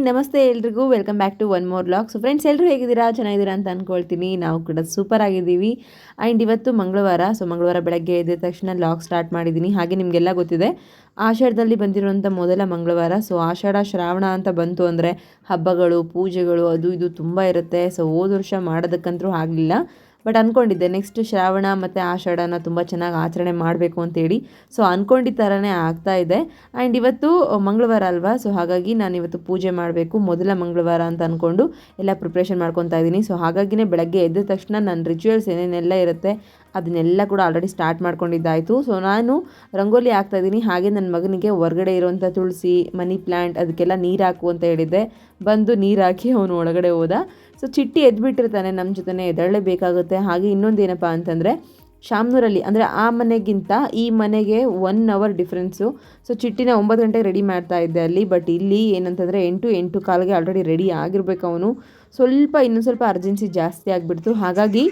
ನಮಸ್ತೆ ಎಲ್ರಿಗೂ, welcome back to one more vlog. So friends, ಎಲ್ಲರೂ ಹೇಗಿದ್ದೀರಾ? ಚೆನ್ನಾಗಿದ್ದೀರಾ ಅಂತ ಅಂದ್ಕೊಳ್ತೀನಿ. ನಾವು ಕೂಡ ಸೂಪರ್ ಆಗಿದ್ದೀವಿ. ಆ್ಯಂಡ್ ಇವತ್ತು ಮಂಗಳವಾರ. ಸೊ ಮಂಗಳವಾರ ಬೆಳಗ್ಗೆ ಎದ್ದ ತಕ್ಷಣ ವ್ಲಾಗ್ ಸ್ಟಾರ್ಟ್ ಮಾಡಿದ್ದೀನಿ. ಹಾಗೆ ನಿಮಗೆಲ್ಲ ಗೊತ್ತಿದೆ, ಆಷಾಢದಲ್ಲಿ ಬಂದಿರುವಂಥ ಮೊದಲ ಮಂಗಳವಾರ. ಸೊ ಆಷಾಢ ಶ್ರಾವಣ ಅಂತ ಬಂತು ಅಂದರೆ ಹಬ್ಬಗಳು, ಪೂಜೆಗಳು ಅದು ಇದು ತುಂಬ ಇರುತ್ತೆ. ಸೊ ಹೋದ ವರ್ಷ ಮಾಡೋದಕ್ಕಂತೂ ಆಗಲಿಲ್ಲ. ಬಟ್ ಅಂದ್ಕೊಂಡಿದ್ದೆ ನೆಕ್ಸ್ಟ್ ಶ್ರಾವಣ ಮತ್ತು ಆಷಾಢನ ತುಂಬ ಚೆನ್ನಾಗಿ ಆಚರಣೆ ಮಾಡಬೇಕು ಅಂತೇಳಿ. ಸೊ ಅಂದ್ಕೊಂಡಿದ್ದ ಥರನೇ ಆಗ್ತಾ ಇದೆ. ಆ್ಯಂಡ್ ಇವತ್ತು ಮಂಗಳವಾರ ಅಲ್ವಾ, ಸೊ ಹಾಗಾಗಿ ನಾನು ಇವತ್ತು ಪೂಜೆ ಮಾಡಬೇಕು, ಮೊದಲ ಮಂಗಳವಾರ ಅಂತ ಅಂದ್ಕೊಂಡು ಎಲ್ಲ ಪ್ರಿಪ್ರೇಷನ್ ಮಾಡ್ಕೊತಾ ಇದ್ದೀನಿ. ಸೊ ಹಾಗಾಗಿನೇ ಬೆಳಗ್ಗೆ ಎದ್ದ ತಕ್ಷಣ ನನ್ನ ರಿಚುವಲ್ಸ್ ಏನೇನೆಲ್ಲ ಇರುತ್ತೆ ಅದನ್ನೆಲ್ಲ ಕೂಡ ಆಲ್ರೆಡಿ ಸ್ಟಾರ್ಟ್ ಮಾಡ್ಕೊಂಡಿದ್ದಾಯಿತು. ಸೊ ನಾನು ರಂಗೋಲಿ ಹಾಕ್ತಾಯಿದ್ದೀನಿ. ಹಾಗೆ ನನ್ನ ಮಗನಿಗೆ ಹೊರಗಡೆ ಇರುವಂಥ ತುಳಸಿ, ಮನಿ ಪ್ಲ್ಯಾಂಟ್ ಅದಕ್ಕೆಲ್ಲ ನೀರು ಹಾಕು ಅಂತ ಹೇಳಿದ್ದೆ. ಬಂದು ನೀರು ಹಾಕಿ ಅವನು ಒಳಗಡೆ ಹೋದ. ಸೊ ಚಿಟ್ಟಿ ಎದ್ಬಿಟ್ಟಿರ್ತಾನೆ, ನಮ್ಮ ಜೊತೆ ಎದ್ದೇಳಲೇಬೇಕಾಗುತ್ತೆ. ಹಾಗೆ ಇನ್ನೊಂದು ಏನಪ್ಪ ಅಂತಂದರೆ, ಶಾಮ್ನೂರಲ್ಲಿ ಅಂದರೆ ಆ ಮನೆಗಿಂತ ಈ ಮನೆಗೆ 1 ಅವರ್ ಡಿಫ್ರೆನ್ಸು. ಸೊ ಚಿಟ್ಟಿನ 9 ಗಂಟೆಗೆ ರೆಡಿ ಮಾಡ್ತಾ ಇದ್ದೆ ಅಲ್ಲಿ. ಬಟ್ ಇಲ್ಲಿ ಏನಂತಂದರೆ 8 ಕಾಲಿಗೆ ಆಲ್ರೆಡಿ ರೆಡಿ ಆಗಿರಬೇಕು ಅವನು. ಇನ್ನೊಂದು ಸ್ವಲ್ಪ ಅರ್ಜೆನ್ಸಿ ಜಾಸ್ತಿ ಆಗಿಬಿಡ್ತು. ಹಾಗಾಗಿ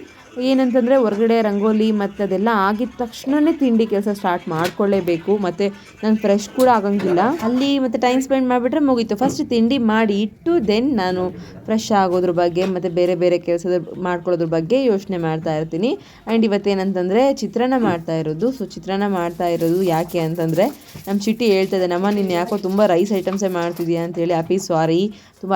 ಏನಂತಂದರೆ ಹೊರಗಡೆ ರಂಗೋಲಿ ಮತ್ತು ಅದೆಲ್ಲ ಆಗಿದ ತಕ್ಷಣವೇ ತಿಂಡಿ ಕೆಲಸ ಸ್ಟಾರ್ಟ್ ಮಾಡ್ಕೊಳ್ಳೇಬೇಕು. ಮತ್ತು ನಾನು ಫ್ರೆಶ್ ಕೂಡ ಆಗಂಗಿಲ್ಲ ಅಲ್ಲಿ. ಮತ್ತು ಟೈಮ್ ಸ್ಪೆಂಡ್ ಮಾಡಿಬಿಟ್ರೆ ಮುಗೀತು. ಫಸ್ಟ್ ತಿಂಡಿ ಮಾಡಿ ಇಟ್ಟು ದೆನ್ ನಾನು ಫ್ರೆಶ್ ಆಗೋದ್ರ ಬಗ್ಗೆ ಮತ್ತು ಬೇರೆ ಬೇರೆ ಕೆಲಸದ ಮಾಡ್ಕೊಳ್ಳೋದ್ರ ಬಗ್ಗೆ ಯೋಚನೆ ಮಾಡ್ತಾ ಇರ್ತೀನಿ. ಆ್ಯಂಡ್ ಇವತ್ತೇನಂತಂದರೆ ಚಿತ್ರಾನ್ನ ಮಾಡ್ತಾ ಇರೋದು. ಸೊ ಚಿತ್ರಾನ್ನ ಮಾಡ್ತಾ ಇರೋದು ಯಾಕೆ ಅಂತಂದರೆ, ನಮ್ಮ ಚಿಟ್ಟಿ ಹೇಳ್ತದೆ, ನಮ್ಮ ನೀನು ಯಾಕೋ ತುಂಬ ರೈಸ್ ಐಟಮ್ಸೇ ಮಾಡ್ತಿದ್ದೀಯಾ ಅಂತೇಳಿ. ಅಪ್ಪಿ ಸಾರಿ, ತುಂಬ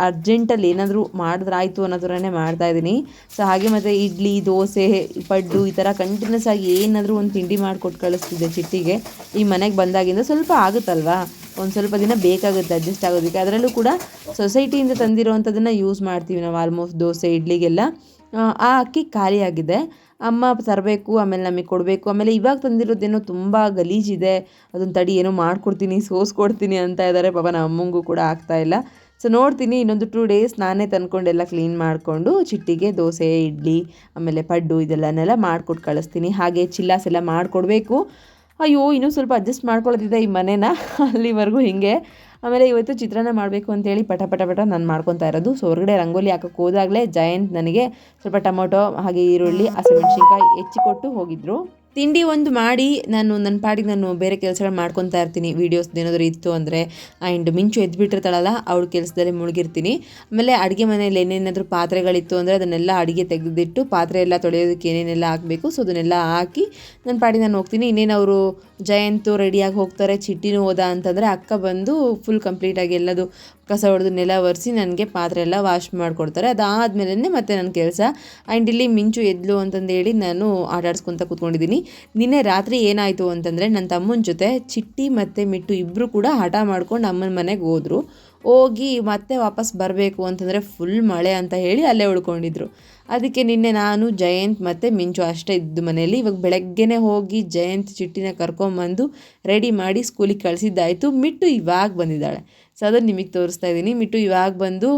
ಅರ್ಜೆಂಟಲ್ಲಿ ಏನಾದರೂ ಮಾಡಿದ್ರಾಯ್ತು ಅನ್ನೋ ಥರನೇ ಮಾಡ್ತಾಯಿದ್ದೀನಿ. ಸೊ ಹಾಗೆ ಮತ್ತು ಇಡ್ಲಿ, ದೋಸೆ, ಪಡ್ಡು ಈ ಥರ ಕಂಟಿನ್ಯೂಸ್ ಆಗಿ ಏನಾದರೂ ಒಂದು ತಿಂಡಿ ಮಾಡಿಕೊಟ್ಟು ಕಳಿಸ್ತಿದ್ದೆ ಚಿಟ್ಟಿಗೆ. ಈ ಮನೆಗೆ ಬಂದಾಗಿಂದ ಸ್ವಲ್ಪ ಆಗುತ್ತಲ್ವಾ, ಒಂದು ಸ್ವಲ್ಪ ದಿನ ಬೇಕಾಗುತ್ತೆ ಅಡ್ಜಸ್ಟ್ ಆಗೋದಕ್ಕೆ. ಅದರಲ್ಲೂ ಕೂಡ ಸೊಸೈಟಿಯಿಂದ ತಂದಿರೋವಂಥದ್ದನ್ನು ಯೂಸ್ ಮಾಡ್ತೀವಿ ನಾವು ಆಲ್ಮೋಸ್ಟ್ ದೋಸೆ, ಇಡ್ಲಿಗೆಲ್ಲ. ಆ ಅಕ್ಕಿ ಖಾಲಿಯಾಗಿದೆ, ಅಮ್ಮ ತರಬೇಕು, ಆಮೇಲೆ ನಮಗೆ ಕೊಡಬೇಕು. ಆಮೇಲೆ ಇವಾಗ ತಂದಿರೋದೇನೋ ತುಂಬ ಗಲೀಜಿದೆ, ಅದನ್ನು ತಡಿ ಏನೋ ಮಾಡ್ಕೊಡ್ತೀನಿ, ಸೋಸ್ಕೊಡ್ತೀನಿ ಅಂತ ಇದ್ದಾರೆ. ಪಾಪ ನಮ್ಮ ಅಮ್ಮಂಗೂ ಕೂಡ ಆಗ್ತಾಯಿಲ್ಲ. ಸೊ ನೋಡ್ತೀನಿ, ಇನ್ನೊಂದು 2 ಡೇಸ್ ನಾನೇ ತಂದ್ಕೊಂಡೆಲ್ಲ ಕ್ಲೀನ್ ಮಾಡಿಕೊಂಡು ಚಿಟ್ಟಿಗೆ ದೋಸೆ, ಇಡ್ಲಿ, ಆಮೇಲೆ ಪಡ್ಡು ಇದೆಲ್ಲನೆಲ್ಲ ಮಾಡಿಕೊಟ್ಟು ಕಳಿಸ್ತೀನಿ. ಹಾಗೆ ಚಿಲ್ಲಾಸ್ ಎಲ್ಲ ಮಾಡಿಕೊಡ್ಬೇಕು. ಅಯ್ಯೋ, ಇನ್ನೂ ಸ್ವಲ್ಪ ಅಡ್ಜಸ್ಟ್ ಮಾಡ್ಕೊಳ್ಳೋದಿದೆ ಈ ಮನೇನ, ಅಲ್ಲಿವರೆಗೂ ಹೀಗೆ. ಆಮೇಲೆ ಇವತ್ತು ಚಿತ್ರಾನ್ನ ಮಾಡಬೇಕು ಅಂತೇಳಿ ಪಟ ನಾನು ಮಾಡ್ಕೊತಾ ಇರೋದು. ಸೊ ಹೊರಗಡೆ ರಂಗೋಲಿ ಹಾಕೋಕ್ಕೆ ಹೋದಾಗಲೇ ಜಯಂತ್ ನನಗೆ ಸ್ವಲ್ಪ ಟೊಮೊಟೊ ಹಾಗೆ ಈರುಳ್ಳಿ, ಹಸಿಮೆಣ್ಸಿನ್ಕಾಯಿ ಹೆಚ್ಚಿಕೊಟ್ಟು ಹೋಗಿದ್ರು. ತಿಂಡಿ ಒಂದು ಮಾಡಿ ನನ್ನ ಪಾಡಿಗೆ ನಾನು ಬೇರೆ ಕೆಲಸಗಳು ಮಾಡ್ಕೊತಾ ಇರ್ತೀನಿ. ವೀಡಿಯೋಸ್ ಏನಾದರೂ ಇತ್ತು ಅಂದರೆ. ಆ್ಯಂಡ್ ಮಿಂಚು ಎದ್ಬಿಟ್ಟಿರ್ತಾಳಲ್ಲ, ಅವಳ ಕೆಲಸದಲ್ಲಿ ಮುಳುಗಿರ್ತೀನಿ. ಆಮೇಲೆ ಅಡುಗೆ ಮನೇಲಿ ಏನೇನಾದರೂ ಪಾತ್ರೆಗಳಿತ್ತು ಅಂದರೆ ಅದನ್ನೆಲ್ಲ ಅಡುಗೆ ತೆಗೆದಿಟ್ಟು ಪಾತ್ರೆ ಎಲ್ಲ ತೊಳೆಯೋದಕ್ಕೆ ಏನೇನೆಲ್ಲ ಹಾಕಬೇಕು, ಸೊ ಅದನ್ನೆಲ್ಲ ಹಾಕಿ ನನ್ನ ಪಾಡಿಗೆ ನಾನು ಹೋಗ್ತೀನಿ. ಇನ್ನೇನು ಅವರು ಜಯಂತು ರೆಡಿಯಾಗಿ ಹೋಗ್ತಾರೆ, ಚಿಟ್ಟಿನೂ ಹೋದ ಅಂತಂದರೆ ಅಕ್ಕ ಬಂದು ಫುಲ್ ಕಂಪ್ಲೀಟಾಗಿ ಎಲ್ಲದು ಕಸ ಹೊಡೆದು ನೆಲ ಒರೆಸಿ ನನಗೆ ಪಾತ್ರೆ ಎಲ್ಲ ವಾಶ್ ಮಾಡಿಕೊಡ್ತಾರೆ. ಅದಾದಮೇಲೆ ಮತ್ತೆ ನನ್ನ ಕೆಲಸ. ಆ್ಯಂಡ್ ಇಲ್ಲಿ ಮಿಂಚು ಎದ್ಲು ಅಂತಂದೇಳಿ ನಾನು ಆಟಾಡ್ಸ್ಕೊತ ಕೂತ್ಕೊಂಡಿದ್ದೀನಿ. ನಿನ್ನೆ ರಾತ್ರಿ ಏನಾಯಿತು ಅಂತಂದರೆ, ನನ್ನ ತಮ್ಮನ ಜೊತೆ ಚಿಟ್ಟಿ ಮತ್ತು ಮಿಟ್ಟು ಇಬ್ಬರು ಕೂಡ ಹಠ ಮಾಡ್ಕೊಂಡು ಅಮ್ಮನ ಮನೆಗೆ ಹೋಗಿ ಮತ್ತೆ ವಾಪಸ್ ಬರಬೇಕು ಅಂತಂದರೆ ಫುಲ್ ಮಳೆ ಅಂತ ಹೇಳಿ ಅಲ್ಲೇ ಉಳ್ಕೊಂಡಿದ್ರು. ಅದಕ್ಕೆ ನಿನ್ನೆ ನಾನು, ಜಯಂತ್ ಮತ್ತು ಮಿಂಚು ಅಷ್ಟೇ ಇದ್ದು ಮನೆಯಲ್ಲಿ. ಇವಾಗ ಬೆಳಗ್ಗೆನೇ ಹೋಗಿ ಜಯಂತ್ ಚಿಟ್ಟಿನ ಕರ್ಕೊಂಬಂದು ರೆಡಿ ಮಾಡಿ ಸ್ಕೂಲಿಗೆ ಕಳಿಸಿದ್ದಾಯಿತು. ಮಿಟ್ಟು ಇವಾಗ ಬಂದಿದ್ದಾಳೆ. ಸೊ ಅದನ್ನು ನಿಮಗೆ ತೋರಿಸ್ತಾ ಇದ್ದೀನಿ. ಮಿಟ್ಟು ಇವಾಗ ಬಂದು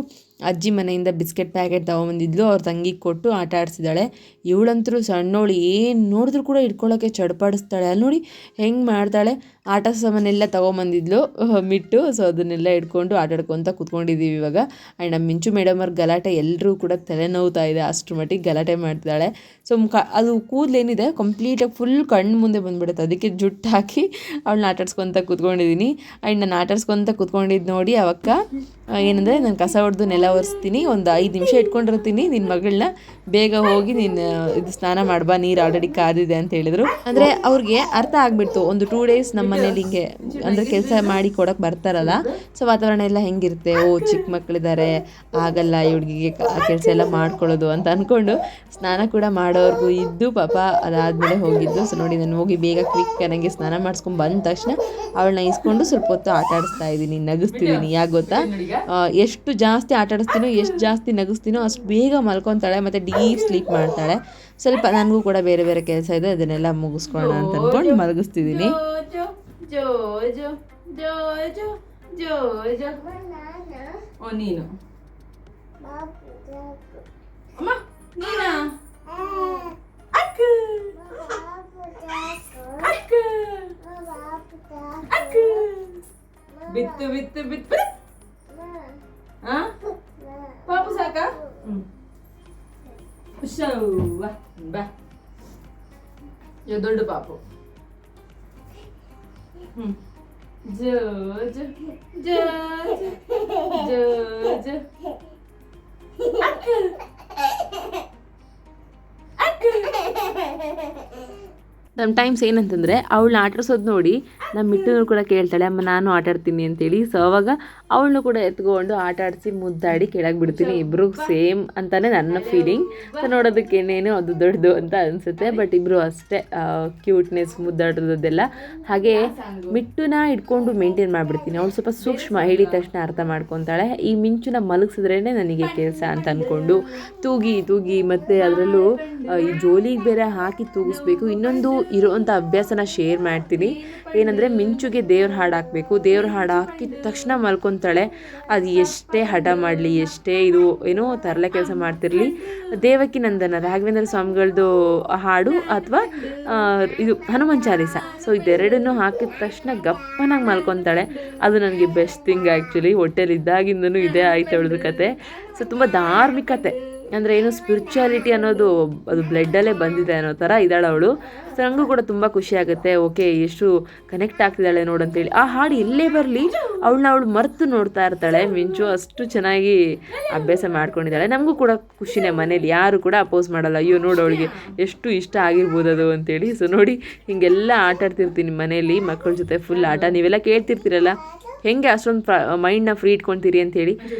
ಅಜ್ಜಿ ಮನೆಯಿಂದ ಬಿಸ್ಕೆಟ್ ಪ್ಯಾಕೆಟ್ ತೊಗೊಂಬಂದಿದ್ಲು, ಅವ್ರ ತಂಗಿಗೆ ಕೊಟ್ಟು ಆಟ ಆಡಿಸಿದ್ದಾಳೆ. ಇವಳಂತರೂ ಸಣ್ಣವಳು, ಏನು ನೋಡಿದ್ರು ಕೂಡ ಇಟ್ಕೊಳ್ಳೋಕ್ಕೆ ಚಡ್ಪಾಡಿಸ್ತಾಳೆ. ಅಲ್ಲಿ ನೋಡಿ ಹೆಂಗೆ ಮಾಡ್ತಾಳೆ. ಆಟ ಸಾಮಾನೆಲ್ಲ ತೊಗೊಂಬಂದಿದ್ಲು ಮಿಟ್ಟು. ಸೊ ಅದನ್ನೆಲ್ಲ ಇಟ್ಕೊಂಡು ಆಟಾಡ್ಕೊತ ಕೂತ್ಕೊಂಡಿದ್ದೀವಿ ಇವಾಗ. ಆ್ಯಂಡ್ ನಮ್ಮ ಮಿಂಚು ಮೇಡಮ್ ಅವ್ರ ಗಲಾಟೆ ಎಲ್ಲರೂ ಕೂಡ ತಲೆನೋವ್ತಾ ಇದೆ, ಅಷ್ಟರ ಮಟ್ಟಿಗೆ ಗಲಾಟೆ ಮಾಡ್ತಾಳೆ. ಸೊ ಅದು ಕೂದಲೇನಿದೆ ಕಂಪ್ಲೀಟಾಗಿ ಫುಲ್ ಕಣ್ಣು ಮುಂದೆ ಬಂದುಬಿಡುತ್ತೆ. ಅದಕ್ಕೆ ಜುಟ್ಟು ಹಾಕಿ ಅವಳನ್ನ ಆಟಾಡ್ಸ್ಕೊತ ಕೂತ್ಕೊಂಡಿದ್ದೀನಿ. ಆ್ಯಂಡ್ ನಾನು ಆಟಾಡ್ಸ್ಕೊತ ಕೂತ್ಕೊಂಡಿದ್ದು ನೋಡಿ ಅವಕ್ಕ ಏನಂದರೆ, ನಾನು ಕಸ ಹೊಡೆದು ನೆಲ ಒರೆಸ್ತೀನಿ, ಒಂದು 5 ನಿಮಿಷ ಇಟ್ಕೊಂಡಿರ್ತೀನಿ, ನಿನ್ನ ಮಗಳನ್ನ ಬೇಗ ಹೋಗಿ ನೀನು ಇದು ಸ್ನಾನ ಮಾಡ್ಬಾ, ನೀರು ಆಲ್ರೆಡಿ ಕಾದಿದೆ ಅಂತ ಹೇಳಿದರು. ಅಂದರೆ ಅವ್ರಿಗೆ ಅರ್ಥ ಆಗಿಬಿಡ್ತು, ಒಂದು 2 ಡೇಸ್ ನಮ್ಮ ಮನೇಲಿ ಹಿಂಗೆ ಅಂದರೆ ಕೆಲಸ ಮಾಡಿ ಕೊಡೋಕ್ಕೆ ಬರ್ತಾರಲ್ಲ. ಸೊ ವಾತಾವರಣ ಎಲ್ಲ ಹೆಂಗಿರುತ್ತೆ, ಚಿಕ್ಕ ಮಕ್ಕಳಿದ್ದಾರೆ, ಆಗಲ್ಲ ಹುಡುಗಿಗೆ ಕೆಲಸ ಎಲ್ಲ ಮಾಡ್ಕೊಳ್ಳೋದು ಅಂತ ಅಂದ್ಕೊಂಡು ಸ್ನಾನ ಕೂಡ ಮಾಡೋರ್ಗೂ ಇದ್ದು ಪಾಪ ಅದಾದಮೇಲೆ ಹೋಗಿದ್ದು. ಸೊ ನೋಡಿ, ನಾನು ಹೋಗಿ ಬೇಗ ಕ್ವಿಕ್ ನನಗೆ ಸ್ನಾನ ಮಾಡಿಸ್ಕೊಂಡು ಬಂದ ತಕ್ಷಣ ಅವಳನ್ನ ಇಸ್ಕೊಂಡು ಸ್ವಲ್ಪ ಹೊತ್ತು ಆಟ ಆಡಿಸ್ತಾ ಇದ್ದೀನಿ, ನಗಿಸ್ತಿದ್ದೀನಿ. ಯಾಕೆ ಗೊತ್ತಾ, ಎಷ್ಟು ಜಾಸ್ತಿ ಆಟ ಆಡಿಸ್ತೀನೋ, ಎಷ್ಟು ಜಾಸ್ತಿ ನಗಿಸ್ತೀನೋ ಅಷ್ಟು ಬೇಗ ಮಲ್ಕೊತಾಳೆ ಮತ್ತು ಡೀಪ್ ಸ್ಲೀಪ್ ಮಾಡ್ತಾಳೆ. ಸ್ವಲ್ಪ ನನಗೂ ಕೂಡ ಬೇರೆ ಬೇರೆ ಕೆಲಸ ಇದೆ, ಅದನ್ನೆಲ್ಲ ಮುಗಿಸ್ಕೊಳ್ಳೋಣ ಅಂತ ಅಂದ್ಕೊಂಡು ಮಲಗಿಸ್ತಿದ್ದೀನಿ. ನೀನು ಬಿತ್ತು ಬಿತ್ತು ಬಿತ್ತು ಪಾಪು ಸಾಕ ಬಾ, ದೊಡ್ಡ ಪಾಪು. ಜೋಜು ಜೋಜು ಜೋಜು ಟೈಮ್ಸ್ ಏನಂತಂದರೆ ಅವಳನ್ನ ಆಟಾಡ್ಸೋದು ನೋಡಿ ನಮ್ಮ ಮಿಟ್ಟುನು ಕೂಡ ಕೇಳ್ತಾಳೆ, ಅಮ್ಮ ನಾನು ಆಟಾಡ್ತೀನಿ ಅಂತೇಳಿ. ಸೊ ಅವಾಗ ಅವಳನ್ನು ಕೂಡ ಎತ್ಕೊಂಡು ಆಟ ಆಡಿಸಿ ಮುದ್ದಾಡಿ ಕೆಳಗೆ ಬಿಡ್ತೀನಿ. ಇಬ್ಬರು ಸೇಮ್ ಅಂತಲೇ ನನ್ನ ಫೀಲಿಂಗ್. ಸೊ ನೋಡೋದಕ್ಕೆ ಏನೇನು ಅದು ದೊಡ್ಡದು ಅಂತ ಅನಿಸುತ್ತೆ, ಬಟ್ ಇಬ್ಬರು ಅಷ್ಟೇ ಕ್ಯೂಟ್ನೆಸ್ ಮುದ್ದಾಡೋದೆಲ್ಲ. ಹಾಗೆ ಮಿಟ್ಟುನ ಇಟ್ಕೊಂಡು ಮೇಂಟೈನ್ ಮಾಡಿಬಿಡ್ತೀನಿ. ಅವಳು ಸ್ವಲ್ಪ ಸೂಕ್ಷ್ಮ, ಹೇಳಿದ ತಕ್ಷಣ ಅರ್ಥ ಮಾಡ್ಕೊತಾಳೆ. ಈ ಮಿಂಚುನ ಮಲಗಿಸಿದ್ರೇ ನನಗೆ ಕೆಲಸ ಅಂತ ಅಂದ್ಕೊಂಡು ತೂಗಿ ತೂಗಿ ಮತ್ತು ಅದರಲ್ಲೂ ಈ ಜೋಲಿಗೆ ಬೇರೆ ಹಾಕಿ ತೂಗಿಸ್ಬೇಕು. ಇನ್ನೊಂದು ಇರೋವಂಥ ಅಭ್ಯಾಸನ ಶೇರ್ ಮಾಡ್ತೀನಿ. ಏನಂದರೆ ಮಿಂಚುಗೆ ದೇವ್ರ ಹಾಡು ಹಾಕಬೇಕು. ದೇವ್ರ ಹಾಡು ಹಾಕಿದ ತಕ್ಷಣ ಮಲ್ಕೊತಾಳೆ. ಅದು ಎಷ್ಟೇ ಹಠ ಮಾಡಲಿ, ಎಷ್ಟೇ ಇದು ಏನೋ ತರಲೆ ಕೆಲಸ ಮಾಡ್ತಿರಲಿ, ದೇವಕಿ ನಂದನ ರಾಘವೇಂದ್ರ ಸ್ವಾಮಿಗಳದ್ದು ಹಾಡು ಅಥವಾ ಇದು ಹನುಮಾನ್ ಚಾಲೀಸ, ಸೊ ಇದೆರಡನ್ನೂ ಹಾಕಿದ ತಕ್ಷಣ ಗಪ್ಪನಾಗಿ ಮಲ್ಕೊತಾಳೆ. ಅದು ನನಗೆ ಬೆಸ್ಟ್ ಥಿಂಗ್ ಆ್ಯಕ್ಚುಲಿ. ಹೊಟ್ಟೆಲಿ ಇದ್ದಾಗಿಂದನೂ ಇದೇ ಆಯ್ತು ಅವಳದು ಕತೆ. ಸೊ ತುಂಬ ಧಾರ್ಮಿಕತೆ ಅಂದರೆ ಏನು ಸ್ಪಿರಿಚುಯಾಲಿಟಿ ಅನ್ನೋದು ಅದು ಬ್ಲಡ್ಡಲ್ಲೇ ಬಂದಿದೆ ಅನ್ನೋ ಥರ ಇದ್ದಾಳೆ ಅವಳು. ಸೊ ನನಗೂ ಕೂಡ ತುಂಬ ಖುಷಿ ಆಗುತ್ತೆ. ಓಕೆ, ಎಷ್ಟು ಕನೆಕ್ಟ್ ಆಗ್ತಿದ್ದಾಳೆ ನೋಡಂತೇಳಿ. ಆ ಹಾಡು ಎಲ್ಲೇ ಬರಲಿ ಅವಳು ಮರೆತು ನೋಡ್ತಾ ಇರ್ತಾಳೆ ಮಿಂಚು. ಅಷ್ಟು ಚೆನ್ನಾಗಿ ಅಭ್ಯಾಸ ಮಾಡ್ಕೊಂಡಿದ್ದಾಳೆ. ನಮಗೂ ಕೂಡ ಖುಷಿನೇ, ಮನೇಲಿ ಯಾರು ಕೂಡ ಅಪೋಸ್ ಮಾಡಲ್ಲ, ಅಯ್ಯೋ ನೋಡು ಅವಳಿಗೆ ಎಷ್ಟು ಇಷ್ಟ ಆಗಿರ್ಬೋದು ಅದು ಅಂತೇಳಿ. ಸೊ ನೋಡಿ, ಹಿಂಗೆಲ್ಲ ಆಟ ಆಡ್ತಿರ್ತೀನಿ ಮನೇಲಿ ಮಕ್ಕಳ ಜೊತೆ ಫುಲ್ ಆಟ. ನೀವೆಲ್ಲ ಕೇಳ್ತಿರ್ತೀರಲ್ಲ ಹೆಂಗೆ ಅಷ್ಟೊಂದು ಮೈಂಡ್ನ ಫ್ರೀ ಇಟ್ಕೊತೀರಿ ಅಂತೇಳಿ.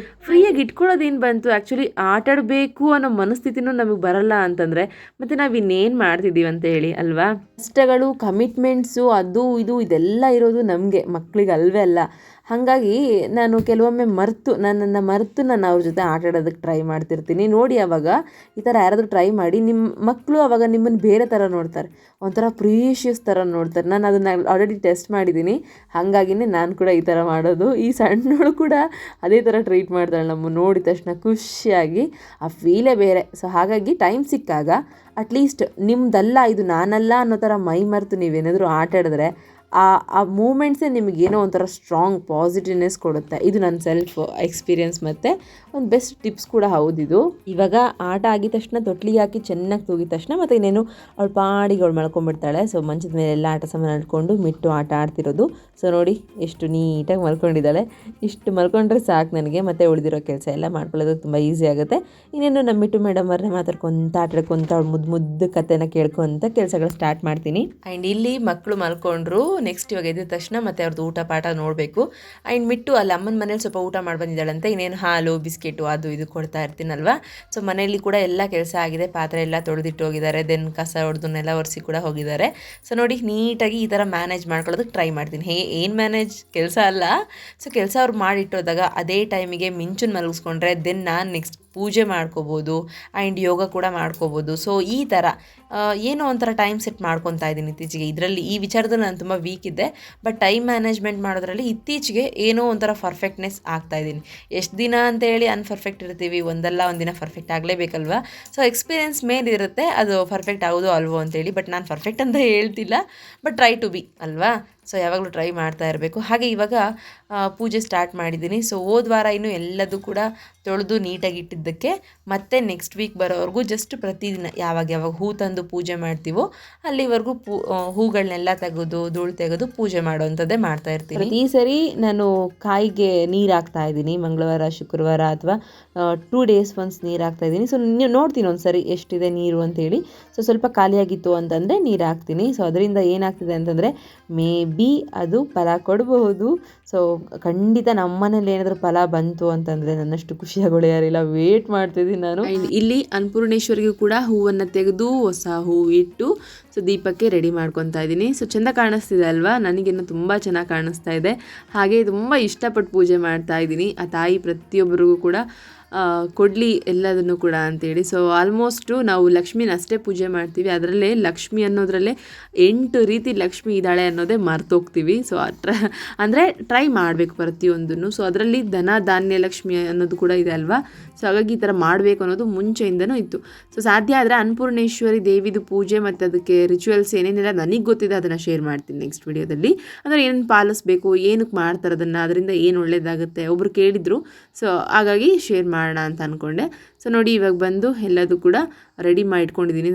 ಫ್ರೀಯಾಗಿ ಇಟ್ಕೊಳ್ಳೋದೇನು ಬಂತು, ಆ್ಯಕ್ಚುಲಿ ಆಟಾಡಬೇಕು ಅನ್ನೋ ಮನಸ್ಥಿತಿನೂ ನಮಗೆ ಬರಲ್ಲ ಅಂತಂದರೆ ಮತ್ತು ನಾವು ಇನ್ನೇನು ಮಾಡ್ತಿದ್ದೀವಿ ಅಂತ ಹೇಳಿ ಅಲ್ವಾ. ಕಷ್ಟಗಳು, ಕಮಿಟ್ಮೆಂಟ್ಸು, ಅದು ಇದು ಇದೆಲ್ಲ ಇರೋದು ನಮಗೆ, ಮಕ್ಕಳಿಗೆ ಅಲ್ವೇ ಅಲ್ಲ. ಹಾಗಾಗಿ ನಾನು ಕೆಲವೊಮ್ಮೆ ನನ್ನನ್ನು ಮರೆತು ನಾನು ಅವ್ರ ಜೊತೆ ಆಟ ಆಡೋದಕ್ಕೆ ಟ್ರೈ ಮಾಡ್ತಿರ್ತೀನಿ. ನೋಡಿ, ಆವಾಗ ಈ ಥರ ಯಾರಾದರೂ ಟ್ರೈ ಮಾಡಿ, ನಿಮ್ಮ ಮಕ್ಕಳು ಆವಾಗ ನಿಮ್ಮನ್ನು ಬೇರೆ ಥರ ನೋಡ್ತಾರೆ, ಒಂಥರ ಪ್ರೀಷಿಯಸ್ ಥರ ನೋಡ್ತಾರೆ. ನಾನು ಅದನ್ನು ಆಲ್ರೆಡಿ ಟೆಸ್ಟ್ ಮಾಡಿದ್ದೀನಿ. ಹಾಗಾಗಿನೇ ನಾನು ಕೂಡ ಈ ಥರ ಮಾಡೋದು. ಈ ಸಣ್ಣವಳು ಕೂಡ ಅದೇ ಥರ ಟ್ರೀಟ್ ಮಾಡ್ತಾಳೆ ನಮ್ಮ ನೋಡಿದ ತಕ್ಷಣ ಖುಷಿಯಾಗಿ. ಆ ಫೀಲೇ ಬೇರೆ. ಸೊ ಹಾಗಾಗಿ ಟೈಮ್ ಸಿಕ್ಕಾಗ ಅಟ್ಲೀಸ್ಟ್ ನಿಮ್ಮದಲ್ಲ ಇದು ನಾನಲ್ಲ ಅನ್ನೋ ಥರ ಮೈ ಮರೆತು ನೀವೇನಾದರೂ ಆಟ ಆಡಿದ್ರೆ ಆ ಮೂಮೆಂಟ್ಸೇ ನಿಮಗೇನೋ ಒಂಥರ ಸ್ಟ್ರಾಂಗ್ ಪಾಸಿಟಿವ್ನೆಸ್ ಕೊಡುತ್ತೆ. ಇದು ನನ್ನ ಸೆಲ್ಫ್ ಎಕ್ಸ್ಪೀರಿಯನ್ಸ್ ಮತ್ತು ಒಂದು ಬೆಸ್ಟ್ ಟಿಪ್ಸ್ ಕೂಡ ಹೌದಿದು. ಇವಾಗ ಆಟ ಆಗಿದ ತಕ್ಷಣ ತೊಟ್ಲಿಗೆ ಹಾಕಿ ಚೆನ್ನಾಗಿ ತೂಗಿದ ತಕ್ಷಣ ಮತ್ತು ಇನ್ನೇನು ಅವಳು ಪಾಡಿಗೆ ಅವಳು ಮಲ್ಕೊಂಡ್ಬಿಡ್ತಾಳೆ. ಸೊ ಮಂಚದ ಮೇಲೆ ಎಲ್ಲ ಆಟ ಸಾಮಾನು ಇಟ್ಕೊಂಡು ಮಿಟ್ಟು ಆಟ ಆಡ್ತಿರೋದು. ಸೊ ನೋಡಿ ಎಷ್ಟು ನೀಟಾಗಿ ಮಲ್ಕೊಂಡಿದ್ದಾಳೆ. ಇಷ್ಟು ಮಲ್ಕೊಂಡ್ರೆ ಸಾಕು ನನಗೆ, ಮತ್ತು ಉಳಿದಿರೋ ಕೆಲಸ ಎಲ್ಲ ಮಾಡ್ಕೊಳ್ಳೋದಕ್ಕೆ ತುಂಬ ಈಸಿ ಆಗುತ್ತೆ. ಇನ್ನೇನು ನಮ್ಮ ಮಿಟ್ಟು ಮೇಡಮ್ ಅವ್ರನ್ನ ಮಾತಾಡ್ಕೊತ ಆಟಾಡ್ಕೊತ ಅವಳು ಮುದ್ದು ಕತೆನ ಕೇಳ್ಕೊತ ಕೆಲಸಗಳು ಸ್ಟಾರ್ಟ್ ಮಾಡ್ತೀನಿ. ಆ್ಯಂಡ್ ಇಲ್ಲಿ ಮಕ್ಕಳು ಮಲ್ಕೊಂಡ್ರು. ನೆಕ್ಸ್ಟ್ ಇವಾಗ ಎದ್ದ ತಕ್ಷಣ ಮತ್ತೆ ಅವ್ರದ್ದು ಊಟ ಪಾಠ ನೋಡಬೇಕು. ಆ್ಯಂಡ್ ಮಿಟ್ಟು ಅಲ್ಲಿ ಅಮ್ಮನ ಮನೇಲಿ ಸ್ವಲ್ಪ ಊಟ ಮಾಡಿ ಬಂದಿದ್ದಾಳಂತೆ. ಇನ್ನೇನು ಹಾಲು ಬಿಸ್ಕೆಟು ಅದು ಇದು ಕೊಡ್ತಾ ಇರ್ತೀನಲ್ವ. ಸೊ ಮನೆಯಲ್ಲಿ ಕೂಡ ಎಲ್ಲ ಕೆಲಸ ಆಗಿದೆ, ಪಾತ್ರೆ ಎಲ್ಲ ತೊಳೆದಿಟ್ಟು ಹೋಗಿದ್ದಾರೆ, ದೆನ್ ಕಸ ಹೊಡೆದನ್ನೆಲ್ಲ ಒರೆಸಿ ಕೂಡ ಹೋಗಿದ್ದಾರೆ. ಸೊ ನೋಡಿ, ನೀಟಾಗಿ ಈ ಥರ ಮ್ಯಾನೇಜ್ ಮಾಡ್ಕೊಳ್ಳೋದಕ್ಕೆ ಟ್ರೈ ಮಾಡ್ತೀನಿ. ಏನು ಮ್ಯಾನೇಜ್ ಕೆಲಸ ಅಲ್ಲ. ಸೊ ಕೆಲಸ ಅವ್ರು ಮಾಡಿಟ್ಟೋದಾಗ ಅದೇ ಟೈಮಿಗೆ ಮಿಂಚುನ್ ಮಲಗಿಸ್ಕೊಂಡ್ರೆ ದೆನ್ ನಾನು ನೆಕ್ಸ್ಟ್ ಪೂಜೆ ಮಾಡ್ಕೋಬೋದು ಆ್ಯಂಡ್ ಯೋಗ ಕೂಡ ಮಾಡ್ಕೋಬೋದು. ಸೊ ಈ ಥರ ಏನೋ ಒಂಥರ ಟೈಮ್ ಸೆಟ್ ಮಾಡ್ಕೊತಾ ಇದ್ದೀನಿ ಇತ್ತೀಚೆಗೆ. ಇದರಲ್ಲಿ ಈ ವಿಚಾರದಲ್ಲಿ ನಾನು ತುಂಬ ವೀಕ್ ಇದ್ದೆ, ಬಟ್ ಟೈಮ್ ಮ್ಯಾನೇಜ್ಮೆಂಟ್ ಮಾಡೋದ್ರಲ್ಲಿ ಇತ್ತೀಚೆಗೆ ಏನೋ ಒಂಥರ ಪರ್ಫೆಕ್ಟ್ನೆಸ್ ಆಗ್ತಾಯಿದ್ದೀನಿ. ಎಷ್ಟು ದಿನ ಅಂತೇಳಿ ಅನ್ಪರ್ಫೆಕ್ಟ್ ಇರ್ತೀವಿ, ಒಂದಲ್ಲ ಒಂದಿನ ಪರ್ಫೆಕ್ಟ್ ಆಗಲೇಬೇಕಲ್ವ. ಸೊ ಎಕ್ಸ್ಪೀರಿಯೆನ್ಸ್ ಮೇಲಿರುತ್ತೆ ಅದು ಪರ್ಫೆಕ್ಟ್ ಆಗೋದು ಅಲ್ವೋ ಅಂತೇಳಿ. ಬಟ್ ನಾನು ಪರ್ಫೆಕ್ಟ್ ಅಂತ ಹೇಳ್ತಿಲ್ಲ, ಬಟ್ ಟ್ರೈ ಟು ಬಿ ಅಲ್ವಾ. ಸೊ ಯಾವಾಗಲೂ ಟ್ರೈ ಮಾಡ್ತಾ ಇರಬೇಕು. ಹಾಗೆ ಇವಾಗ ಪೂಜೆ ಸ್ಟಾರ್ಟ್ ಮಾಡಿದ್ದೀನಿ. ಸೊ ಹೋದ ವಾರ ಇನ್ನೂ ಎಲ್ಲದೂ ಕೂಡ ತೊಳೆದು ನೀಟಾಗಿ ಇಟ್ಟಿದ್ದಕ್ಕೆ ಮತ್ತೆ ನೆಕ್ಸ್ಟ್ ವೀಕ್ ಬರೋವರೆಗೂ ಜಸ್ಟ್ ಪ್ರತಿದಿನ ಯಾವಾಗ ಹೂ ತಂದು ಪೂಜೆ ಮಾಡ್ತೀವೋ ಅಲ್ಲಿವರೆಗೂ ಹೂಗಳನ್ನೆಲ್ಲ ತೆಗೆದು ಧೂಳು ತೆಗೆದು ಪೂಜೆ ಮಾಡೋವಂಥದ್ದೇ ಮಾಡ್ತಾ ಇರ್ತೀನಿ. ಈ ಸರಿ ನಾನು ಕಾಯಿಗೆ ನೀರು ಹಾಕ್ತಾ ಇದ್ದೀನಿ. ಮಂಗಳವಾರ ಶುಕ್ರವಾರ ಅಥವಾ 2 days ಒನ್ಸ್ ನೀರು ಹಾಕ್ತಾ ಇದ್ದೀನಿ. ಸೊ ನೀವು ನೋಡ್ತೀನಿ ಒಂದು ಸರಿ ಎಷ್ಟಿದೆ ನೀರು ಅಂತೇಳಿ. ಸೊ ಸ್ವಲ್ಪ ಖಾಲಿಯಾಗಿತ್ತು ಅಂತಂದರೆ ನೀರು ಹಾಕ್ತೀನಿ. ಸೊ ಅದರಿಂದ ಏನಾಗ್ತಿದೆ ಅಂತಂದರೆ ಮೇ ಬಿ ಅದು ಫಲ ಕೊಡಬಹುದು. ಸೊ ಖಂಡಿತ ನಮ್ಮನೇಲಿ ಏನಾದರೂ ಫಲ ಬಂತು ಅಂತಂದರೆ ನನ್ನಷ್ಟು ಖುಷಿಯಾಗೋಳು ಯಾರಿಲ್ಲ. ವೇಟ್ ಮಾಡ್ತಿದ್ದೀನಿ ನಾನು. ಇಲ್ಲಿ ಅನ್ನಪೂರ್ಣೇಶ್ವರಿಗೂ ಕೂಡ ಹೂವನ್ನು ತೆಗೆದು ಹೊಸ ಹೂವು ಇಟ್ಟು ಸೊ ದೀಪಕ್ಕೆ ರೆಡಿ ಮಾಡ್ಕೊತಾ ಇದ್ದೀನಿ. ಸೊ ಚೆಂದ ಕಾಣಿಸ್ತಿದೆ ಅಲ್ವಾ, ನನಗಿನ್ನೂ ತುಂಬ ಚೆನ್ನಾಗಿ ಕಾಣಿಸ್ತಾ ಇದೆ. ಹಾಗೆ ತುಂಬ ಇಷ್ಟಪಟ್ಟು ಪೂಜೆ ಮಾಡ್ತಾ ಇದ್ದೀನಿ. ಆ ತಾಯಿ ಪ್ರತಿಯೊಬ್ಬರಿಗೂ ಕೂಡ ಕೊಡಲಿ ಎಲ್ಲದನ್ನು ಕೂಡ ಅಂತೇಳಿ. ಸೊ ಆಲ್ಮೋಸ್ಟು ನಾವು ಲಕ್ಷ್ಮಿನ ಅಷ್ಟೇ ಪೂಜೆ ಮಾಡ್ತೀವಿ, ಅದರಲ್ಲೇ ಲಕ್ಷ್ಮಿ ಅನ್ನೋದ್ರಲ್ಲೇ 8 ರೀತಿ ಲಕ್ಷ್ಮಿ ಇದ್ದಾಳೆ ಅನ್ನೋದೇ ಮರ್ತೋಗ್ತೀವಿ. ಸೊ ಅಂದರೆ ಟ್ರೈ ಮಾಡಬೇಕು ಪ್ರತಿಯೊಂದನ್ನು. ಸೊ ಅದರಲ್ಲಿ ಧನ ಧಾನ್ಯ ಲಕ್ಷ್ಮಿ ಅನ್ನೋದು ಕೂಡ ಇದೆ ಅಲ್ವಾ. ಸೊ ಹಾಗಾಗಿ ಈ ಥರ ಮಾಡಬೇಕು ಅನ್ನೋದು ಮುಂಚೆಯಿಂದನೂ ಇತ್ತು. ಸೊ ಸಾಧ್ಯ ಆದರೆ ಅನ್ನಪೂರ್ಣೇಶ್ವರಿ ದೇವಿದು ಪೂಜೆ ಮತ್ತು ಅದಕ್ಕೆ ರಿಚುವಲ್ಸ್ ಏನೇನೆಲ್ಲ ನನಗೆ ಗೊತ್ತಿದೆ ಅದನ್ನು ಶೇರ್ ಮಾಡ್ತೀನಿ ನೆಕ್ಸ್ಟ್ ವಿಡಿಯೋದಲ್ಲಿ. ಅಂದರೆ ಏನೇನು ಪಾಲಿಸ್ಬೇಕು, ಏನಕ್ಕೆ ಮಾಡ್ತಾರೆ ಅದನ್ನು, ಅದರಿಂದ ಏನು ಒಳ್ಳೆಯದಾಗುತ್ತೆ ಒಬ್ಬರು ಕೇಳಿದರು. ಸೊ ಹಾಗಾಗಿ ಶೇರ್ ಮಾಡೋಣ ಅಂತ ಅಂದ್ಕೊಂಡೆ. ಸೊ ನೋಡಿ ಇವಾಗ ಬಂದು ಎಲ್ಲದೂ ಕೂಡ ರೆಡಿ ಮಾಡಿ ಇಟ್ಕೊಂಡಿದ್ದೀನಿ.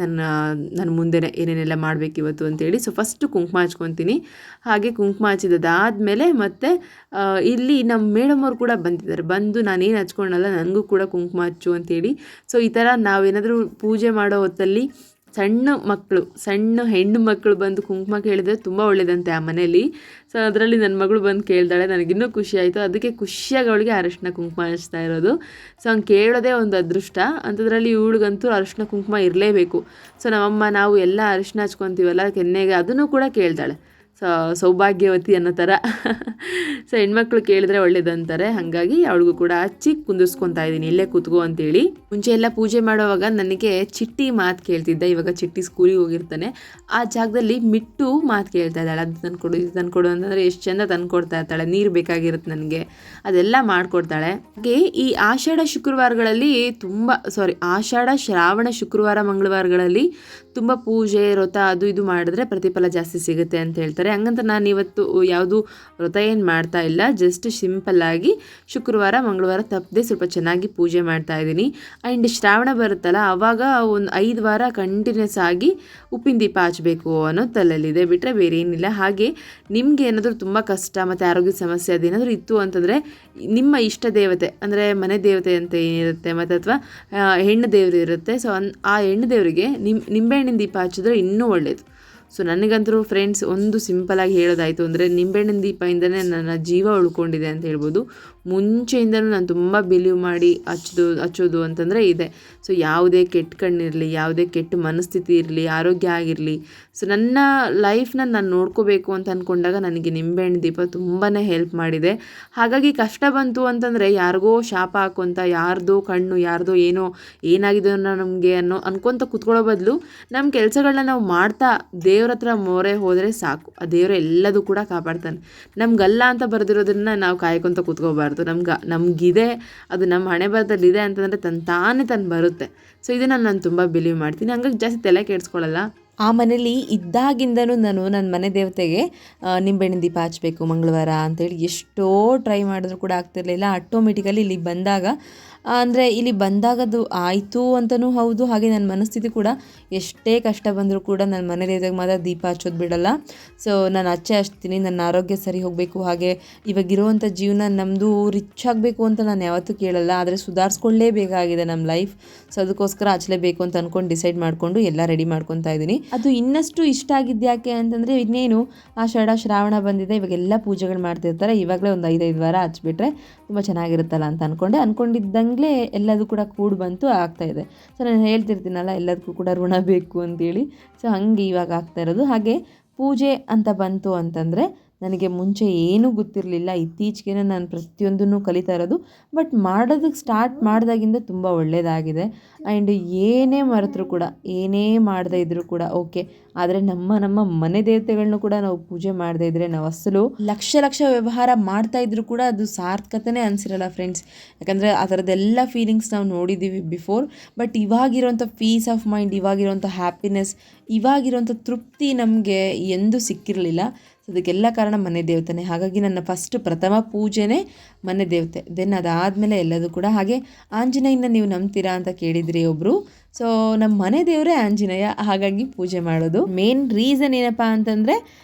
ನನ್ನ ಮುಂದೆನೇ ಏನೇನೆಲ್ಲ ಮಾಡಬೇಕು ಇವತ್ತು ಅಂತೇಳಿ. ಸೊ ಫಸ್ಟು ಕುಂಕುಮ ಹಚ್ಕೊತೀನಿ. ಹಾಗೆ ಕುಂಕುಮ ಹಚ್ಚಿದಾದ್ಮೇಲೆ ಮತ್ತು ಇಲ್ಲಿ ನಮ್ಮ ಮೇಡಮ್ ಅವ್ರು ಕೂಡ ಬಂದಿದ್ದಾರೆ. ಬಂದು ನಾನೇನು ಹಚ್ಕೊಂಡಲ್ಲ ನನಗೂ ಕೂಡ ಕುಂಕುಮ ಹಚ್ಚು ಅಂತೇಳಿ. ಸೊ ಈ ಥರ ನಾವೇನಾದರೂ ಪೂಜೆ ಮಾಡೋ ಹೊತ್ತಲ್ಲಿ ಸಣ್ಣ ಹೆಣ್ಣು ಮಕ್ಕಳು ಬಂದು ಕುಂಕುಮ ಕೇಳಿದರೆ ತುಂಬ ಒಳ್ಳೇದಂತೆ ಆ ಮನೇಲಿ. ಸೊ ಅದರಲ್ಲಿ ನನ್ನ ಮಗಳು ಬಂದು ಕೇಳ್ದಾಳೆ. ನನಗಿನ್ನೂ ಖುಷಿ ಆಯಿತು. ಅದಕ್ಕೆ ಖುಷಿಯಾಗಿ ಅವಳಿಗೆ ಅರಿಶಿನ ಕುಂಕುಮ ಹಚ್ತಾ ಇರೋದು. ಸೊ ಹಂಗೆ ಕೇಳೋದೇ ಒಂದು ಅದೃಷ್ಟ. ಅಂಥದ್ರಲ್ಲಿ ಇವಳಿಗಂತೂ ಅರಿಶಿನ ಕುಂಕುಮ ಇರಲೇಬೇಕು. ಸೊ ನಮ್ಮಮ್ಮ ನಾವು ಎಲ್ಲ ಅರಿಶಿನ ಹಚ್ಕೊತೀವಲ್ಲ ಕೆನ್ನೆಗೆ, ಅದನ್ನು ಕೂಡ ಕೇಳ್ದಾಳೆ. ಸೌಭಾಗ್ಯವತಿ ಅನ್ನೋ ಥರ. ಸೊ ಹೆಣ್ಮಕ್ಳು ಕೇಳಿದ್ರೆ ಒಳ್ಳೇದಂತಾರೆ. ಹಾಗಾಗಿ ಅವಳಿಗೂ ಕೂಡ ಹಚ್ಚಿ ಕುಂದಿಸ್ಕೊತಾ ಇದ್ದೀನಿ, ಇಲ್ಲೇ ಕೂತ್ಕೋ ಅಂತೇಳಿ. ಮುಂಚೆ ಎಲ್ಲ ಪೂಜೆ ಮಾಡುವಾಗ ನನಗೆ ಚಿಟ್ಟಿ ಮಾತು ಕೇಳ್ತಿದ್ದ. ಇವಾಗ ಚಿಟ್ಟಿ ಸ್ಕೂಲಿಗೆ ಹೋಗಿರ್ತಾನೆ. ಆ ಜಾಗದಲ್ಲಿ ಮಿಟ್ಟು ಮಾತು ಕೇಳ್ತಾ ಇದ್ದಾಳೆ. ಅದು ತಂದ್ಕೊಡು ಇದು ತಂದ್ಕೊಡು ಅಂತಂದರೆ ಎಷ್ಟು ಚೆಂದ ತಂದ್ಕೊಡ್ತಾ ಇರ್ತಾಳೆ. ನೀರು ಬೇಕಾಗಿರುತ್ತೆ ನನಗೆ, ಅದೆಲ್ಲ ಮಾಡಿಕೊಡ್ತಾಳೆ. ಹಾಗೆ ಈ ಆಷಾಢ ಶ್ರಾವಣ ಶುಕ್ರವಾರ ಮಂಗಳವಾರಗಳಲ್ಲಿ ತುಂಬ ಪೂಜೆ ವ್ರತ ಅದು ಇದು ಮಾಡಿದ್ರೆ ಪ್ರತಿಫಲ ಜಾಸ್ತಿ ಸಿಗುತ್ತೆ ಅಂತ ಹೇಳ್ತಾರೆ. ಹಂಗಂತ ನಾನು ಇವತ್ತು ಯಾವುದು ವ್ರತ ಏನು ಮಾಡ್ತಾ ಇಲ್ಲ. ಜಸ್ಟ್ ಸಿಂಪಲ್ಲಾಗಿ ಶುಕ್ರವಾರ ಮಂಗಳವಾರ ತಪ್ಪದೆ ಸ್ವಲ್ಪ ಚೆನ್ನಾಗಿ ಪೂಜೆ ಮಾಡ್ತಾ ಇದ್ದೀನಿ. ಆ್ಯಂಡ್ ಶ್ರಾವಣ ಬರುತ್ತಲ್ಲ, ಆವಾಗ ಒಂದು 5 ವಾರ ಕಂಟಿನ್ಯೂಸ್ ಆಗಿ ಉಪ್ಪಿನ ದೀಪ ಹಚ್ಚಬೇಕು ಅನ್ನೋ ತಲೆಯಲ್ಲಿದೆ, ಬಿಟ್ಟರೆ ಬೇರೆ ಏನಿಲ್ಲ. ಹಾಗೆ ನಿಮಗೆ ಏನಾದರೂ ತುಂಬ ಕಷ್ಟ ಮತ್ತು ಆರೋಗ್ಯದ ಸಮಸ್ಯೆ ಅದೇನಾದರೂ ಇತ್ತು ಅಂತಂದರೆ ನಿಮ್ಮ ಇಷ್ಟ ದೇವತೆ ಅಂದರೆ ಮನೆ ದೇವತೆ ಅಂತ ಏನಿರುತ್ತೆ ಮತ್ತು ಅಥವಾ ಹೆಣ್ಣು ದೇವರು ಇರುತ್ತೆ. ಸೊ ಆ ಹೆಣ್ಣು ದೇವರಿಗೆ ನಿಂಬೆಹಣ್ಣಿನ ದೀಪ ಹಚ್ಚಿದ್ರೆ ಇನ್ನೂ ಒಳ್ಳೆಯದು. ಸೊ ನನಗಂತರೂ ಫ್ರೆಂಡ್ಸ್ ಒಂದು ಸಿಂಪಲಾಗಿ ಹೇಳೋದಾಯಿತು ಅಂದರೆ ನಿಂಬೆಹಣ್ಣಿನ ದೀಪದಿಂದನೇ ನನ್ನ ಜೀವ ಉಳ್ಕೊಂಡಿದೆ ಅಂತ ಹೇಳ್ಬೋದು. ಮುಂಚೆಯಿಂದಲೂ ನಾನು ತುಂಬ ಬಿಲೀವ್ ಮಾಡಿ ಹಚ್ಚೋದು ಅಂತಂದರೆ ಇದೆ. ಸೊ ಯಾವುದೇ ಕೆಟ್ಟ ಕಣ್ಣಿರಲಿ, ಯಾವುದೇ ಕೆಟ್ಟ ಮನಸ್ಥಿತಿ ಇರಲಿ, ಆರೋಗ್ಯ ಆಗಿರಲಿ, ಸೊ ನನ್ನ ಲೈಫ್ನ ನಾನು ನೋಡ್ಕೋಬೇಕು ಅಂತ ಅಂದ್ಕೊಂಡಾಗ ನನಗೆ ನಿಂಬೆಹಣ್ಣು ದೀಪ ತುಂಬಾ ಹೆಲ್ಪ್ ಮಾಡಿದೆ. ಹಾಗಾಗಿ ಕಷ್ಟ ಬಂತು ಅಂತಂದರೆ ಯಾರಿಗೋ ಶಾಪ ಹಾಕೊಂತ, ಯಾರ್ದೋ ಕಣ್ಣು ಯಾರ್ದೋ ಏನಾಗಿದೆ ನಮಗೆ ಅನ್ಕೊತ ಕುತ್ಕೊಳ್ಳೋ ಬದಲು ನಮ್ಮ ಕೆಲಸಗಳನ್ನ ನಾವು ಮಾಡ್ತಾ ದೇವ್ರ ಹತ್ರ ಮೊರೆ ಹೋದರೆ ಸಾಕು. ಆ ದೇವರು ಎಲ್ಲದೂ ಕೂಡ ಕಾಪಾಡ್ತಾನೆ. ನಮಗಲ್ಲ ಅಂತ ಬರೆದಿರೋದನ್ನ ನಾವು ಕಾಯ್ಕೊತ ಕೂತ್ಕೋಬಾರ್ದು. ನಮಗಿದೆ, ಅದು ನಮ್ಮ ಹಣೆ ಬರದಲ್ಲಿದೆ ಅಂತಂದರೆ ತಾನೇ ಬರುತ್ತೆ. ಸೊ ಇದನ್ನು ನಾನು ತುಂಬ ಬಿಲೀವ್ ಮಾಡ್ತೀನಿ. ಹಂಗಾಗಿ ಜಾಸ್ತಿ ತಲೆ ಕೆಡಿಸ್ಕೊಳ್ಳಲ್ಲ. ಆ ಮನೇಲಿ ಇದ್ದಾಗಿಂದನೂ ನಾನು ನನ್ನ ಮನೆ ದೇವತೆಗೆ ನಿಂಬೆಹಣ್ಣಿನ ದೀಪ ಹಚ್ಚಬೇಕು ಮಂಗಳವಾರ ಅಂತೇಳಿ ಎಷ್ಟೋ ಟ್ರೈ ಮಾಡಿದ್ರು ಕೂಡ ಆಗ್ತಿರ್ಲಿಲ್ಲ. ಆಟೋಮೆಟಿಕಲಿ ಇಲ್ಲಿ ಬಂದಾಗದು ಆಯಿತು ಅಂತಲೂ ಹೌದು. ಹಾಗೆ ನನ್ನ ಮನಸ್ಥಿತಿ ಕೂಡ ಎಷ್ಟೇ ಕಷ್ಟ ಬಂದರೂ ಕೂಡ ನನ್ನ ಮನೆ ದೇವತೆಗೆ ಮಾತ್ರ ದೀಪ ಹಚ್ಚೋದು ಬಿಡಲ್ಲ. ಸೊ ನಾನು ಹಚ್ತೀನಿ. ನನ್ನ ಆರೋಗ್ಯ ಸರಿ ಹೋಗಬೇಕು, ಹಾಗೆ ಇವಾಗಿರುವಂಥ ಜೀವನ ನಮ್ಮದು ರಿಚ್ ಆಗಬೇಕು ಅಂತ ನಾನು ಯಾವತ್ತೂ ಕೇಳಲ್ಲ. ಆದರೆ ಸುಧಾರಿಸ್ಕೊಳ್ಳೇಬೇಕಾಗಿದೆ ನಮ್ಮ ಲೈಫ್. ಸೊ ಅದಕ್ಕೋಸ್ಕರ ಹಚ್ಚಲೇಬೇಕು ಅಂತ ಅಂದ್ಕೊಂಡು ಡಿಸೈಡ್ ಮಾಡಿಕೊಂಡು ಎಲ್ಲ ರೆಡಿ ಮಾಡ್ಕೊತಾ ಇದ್ದೀನಿ. ಅದು ಇನ್ನಷ್ಟು ಇಷ್ಟ ಆಗಿದ್ಯಾಕೆ ಅಂತಂದರೆ ಇನ್ನೇನು ಆಷಾಢ ಶ್ರಾವಣ ಬಂದಿದೆ, ಇವಾಗೆಲ್ಲ ಪೂಜೆಗಳು ಮಾಡ್ತಿರ್ತಾರೆ. ಇವಾಗಲೇ ಒಂದು 5 ವಾರ ಹಚ್ಬಿಟ್ರೆ ತುಂಬ ಚೆನ್ನಾಗಿರುತ್ತಲ್ಲ ಅಂತ ಅಂದ್ಕೊಂಡಿದ್ದಂಗೆ ಎಲ್ಲದೂ ಕೂಡ ಕೂಡಿ ಬಂತು, ಆಗ್ತಾಯಿದೆ. ಸೊ ನಾನು ಹೇಳ್ತಿರ್ತೀನಲ್ಲ ಎಲ್ಲದಕ್ಕೂ ಕೂಡ ಋಣ ಬೇಕು ಅಂತೇಳಿ. ಸೊ ಹಾಗೆ ಇವಾಗ ಆಗ್ತಾ ಇರೋದು. ಹಾಗೆ ಪೂಜೆ ಅಂತ ಬಂತು ಅಂತಂದರೆ ನನಗೆ ಮುಂಚೆ ಏನೂ ಗೊತ್ತಿರಲಿಲ್ಲ. ಇತ್ತೀಚೆಗೆ ನಾನು ಪ್ರತಿಯೊಂದನ್ನು ಕಲಿತಾ ಇರೋದು. ಬಟ್ ಮಾಡೋದಕ್ಕೆ ಸ್ಟಾರ್ಟ್ ಮಾಡಿದಾಗಿಂದ ತುಂಬ ಒಳ್ಳೆಯದಾಗಿದೆ. ಆ್ಯಂಡ್ ಏನೇ ಮರೆತರೂ ಕೂಡ, ಏನೇ ಮಾಡದೇ ಇದ್ದರೂ ಕೂಡ ಓಕೆ. ಆದರೆ ನಮ್ಮ ಮನೆ ದೇವತೆಗಳನ್ನೂ ಕೂಡ ನಾವು ಪೂಜೆ ಮಾಡದೇ ಇದ್ದರೆ ನಾವು ಅಸಲು ಲಕ್ಷ ವ್ಯವಹಾರ ಮಾಡ್ತಾಯಿದ್ರು ಕೂಡ ಅದು ಸಾರ್ಥಕತೆಯೇ ಅನಿಸಿರಲ್ಲ ಫ್ರೆಂಡ್ಸ್. ಯಾಕಂದರೆ ಆ ಥರದ್ದೆಲ್ಲ ಫೀಲಿಂಗ್ಸ್ ನಾವು ನೋಡಿದ್ದೀವಿ ಬಿಫೋರ್. ಬಟ್ ಇವಾಗಿರೋಂಥ ಪೀಸ್ ಆಫ್ ಮೈಂಡ್, ಇವಾಗಿರೋಂಥ ಹ್ಯಾಪಿನೆಸ್, ಇವಾಗಿರೋಂಥ ತೃಪ್ತಿ ನಮಗೆ ಎಂದೂ ಸಿಕ್ಕಿರಲಿಲ್ಲ. ಸೊ ಅದಕ್ಕೆಲ್ಲ ಕಾರಣ ಮನೆ ದೇವತೆನೇ. ಹಾಗಾಗಿ ನನ್ನ ಪ್ರಥಮ ಪೂಜೆನೇ ಮನೆ ದೇವತೆ. ದೆನ್ ಅದಾದಮೇಲೆ ಎಲ್ಲದೂ ಕೂಡ. ಹಾಗೆ ಆಂಜನೇಯನ ನೀವು ನಂಬ್ತೀರಾ ಅಂತ ಕೇಳಿದ್ರಿ ಒಬ್ಬರು. ಸೊ ನಮ್ಮ ಮನೆ ದೇವರೇ ಆಂಜನೇಯ, ಹಾಗಾಗಿ ಪೂಜೆ ಮಾಡೋದು. ಮೇನ್ ರೀಸನ್ ಏನಪ್ಪ ಅಂತಂದರೆ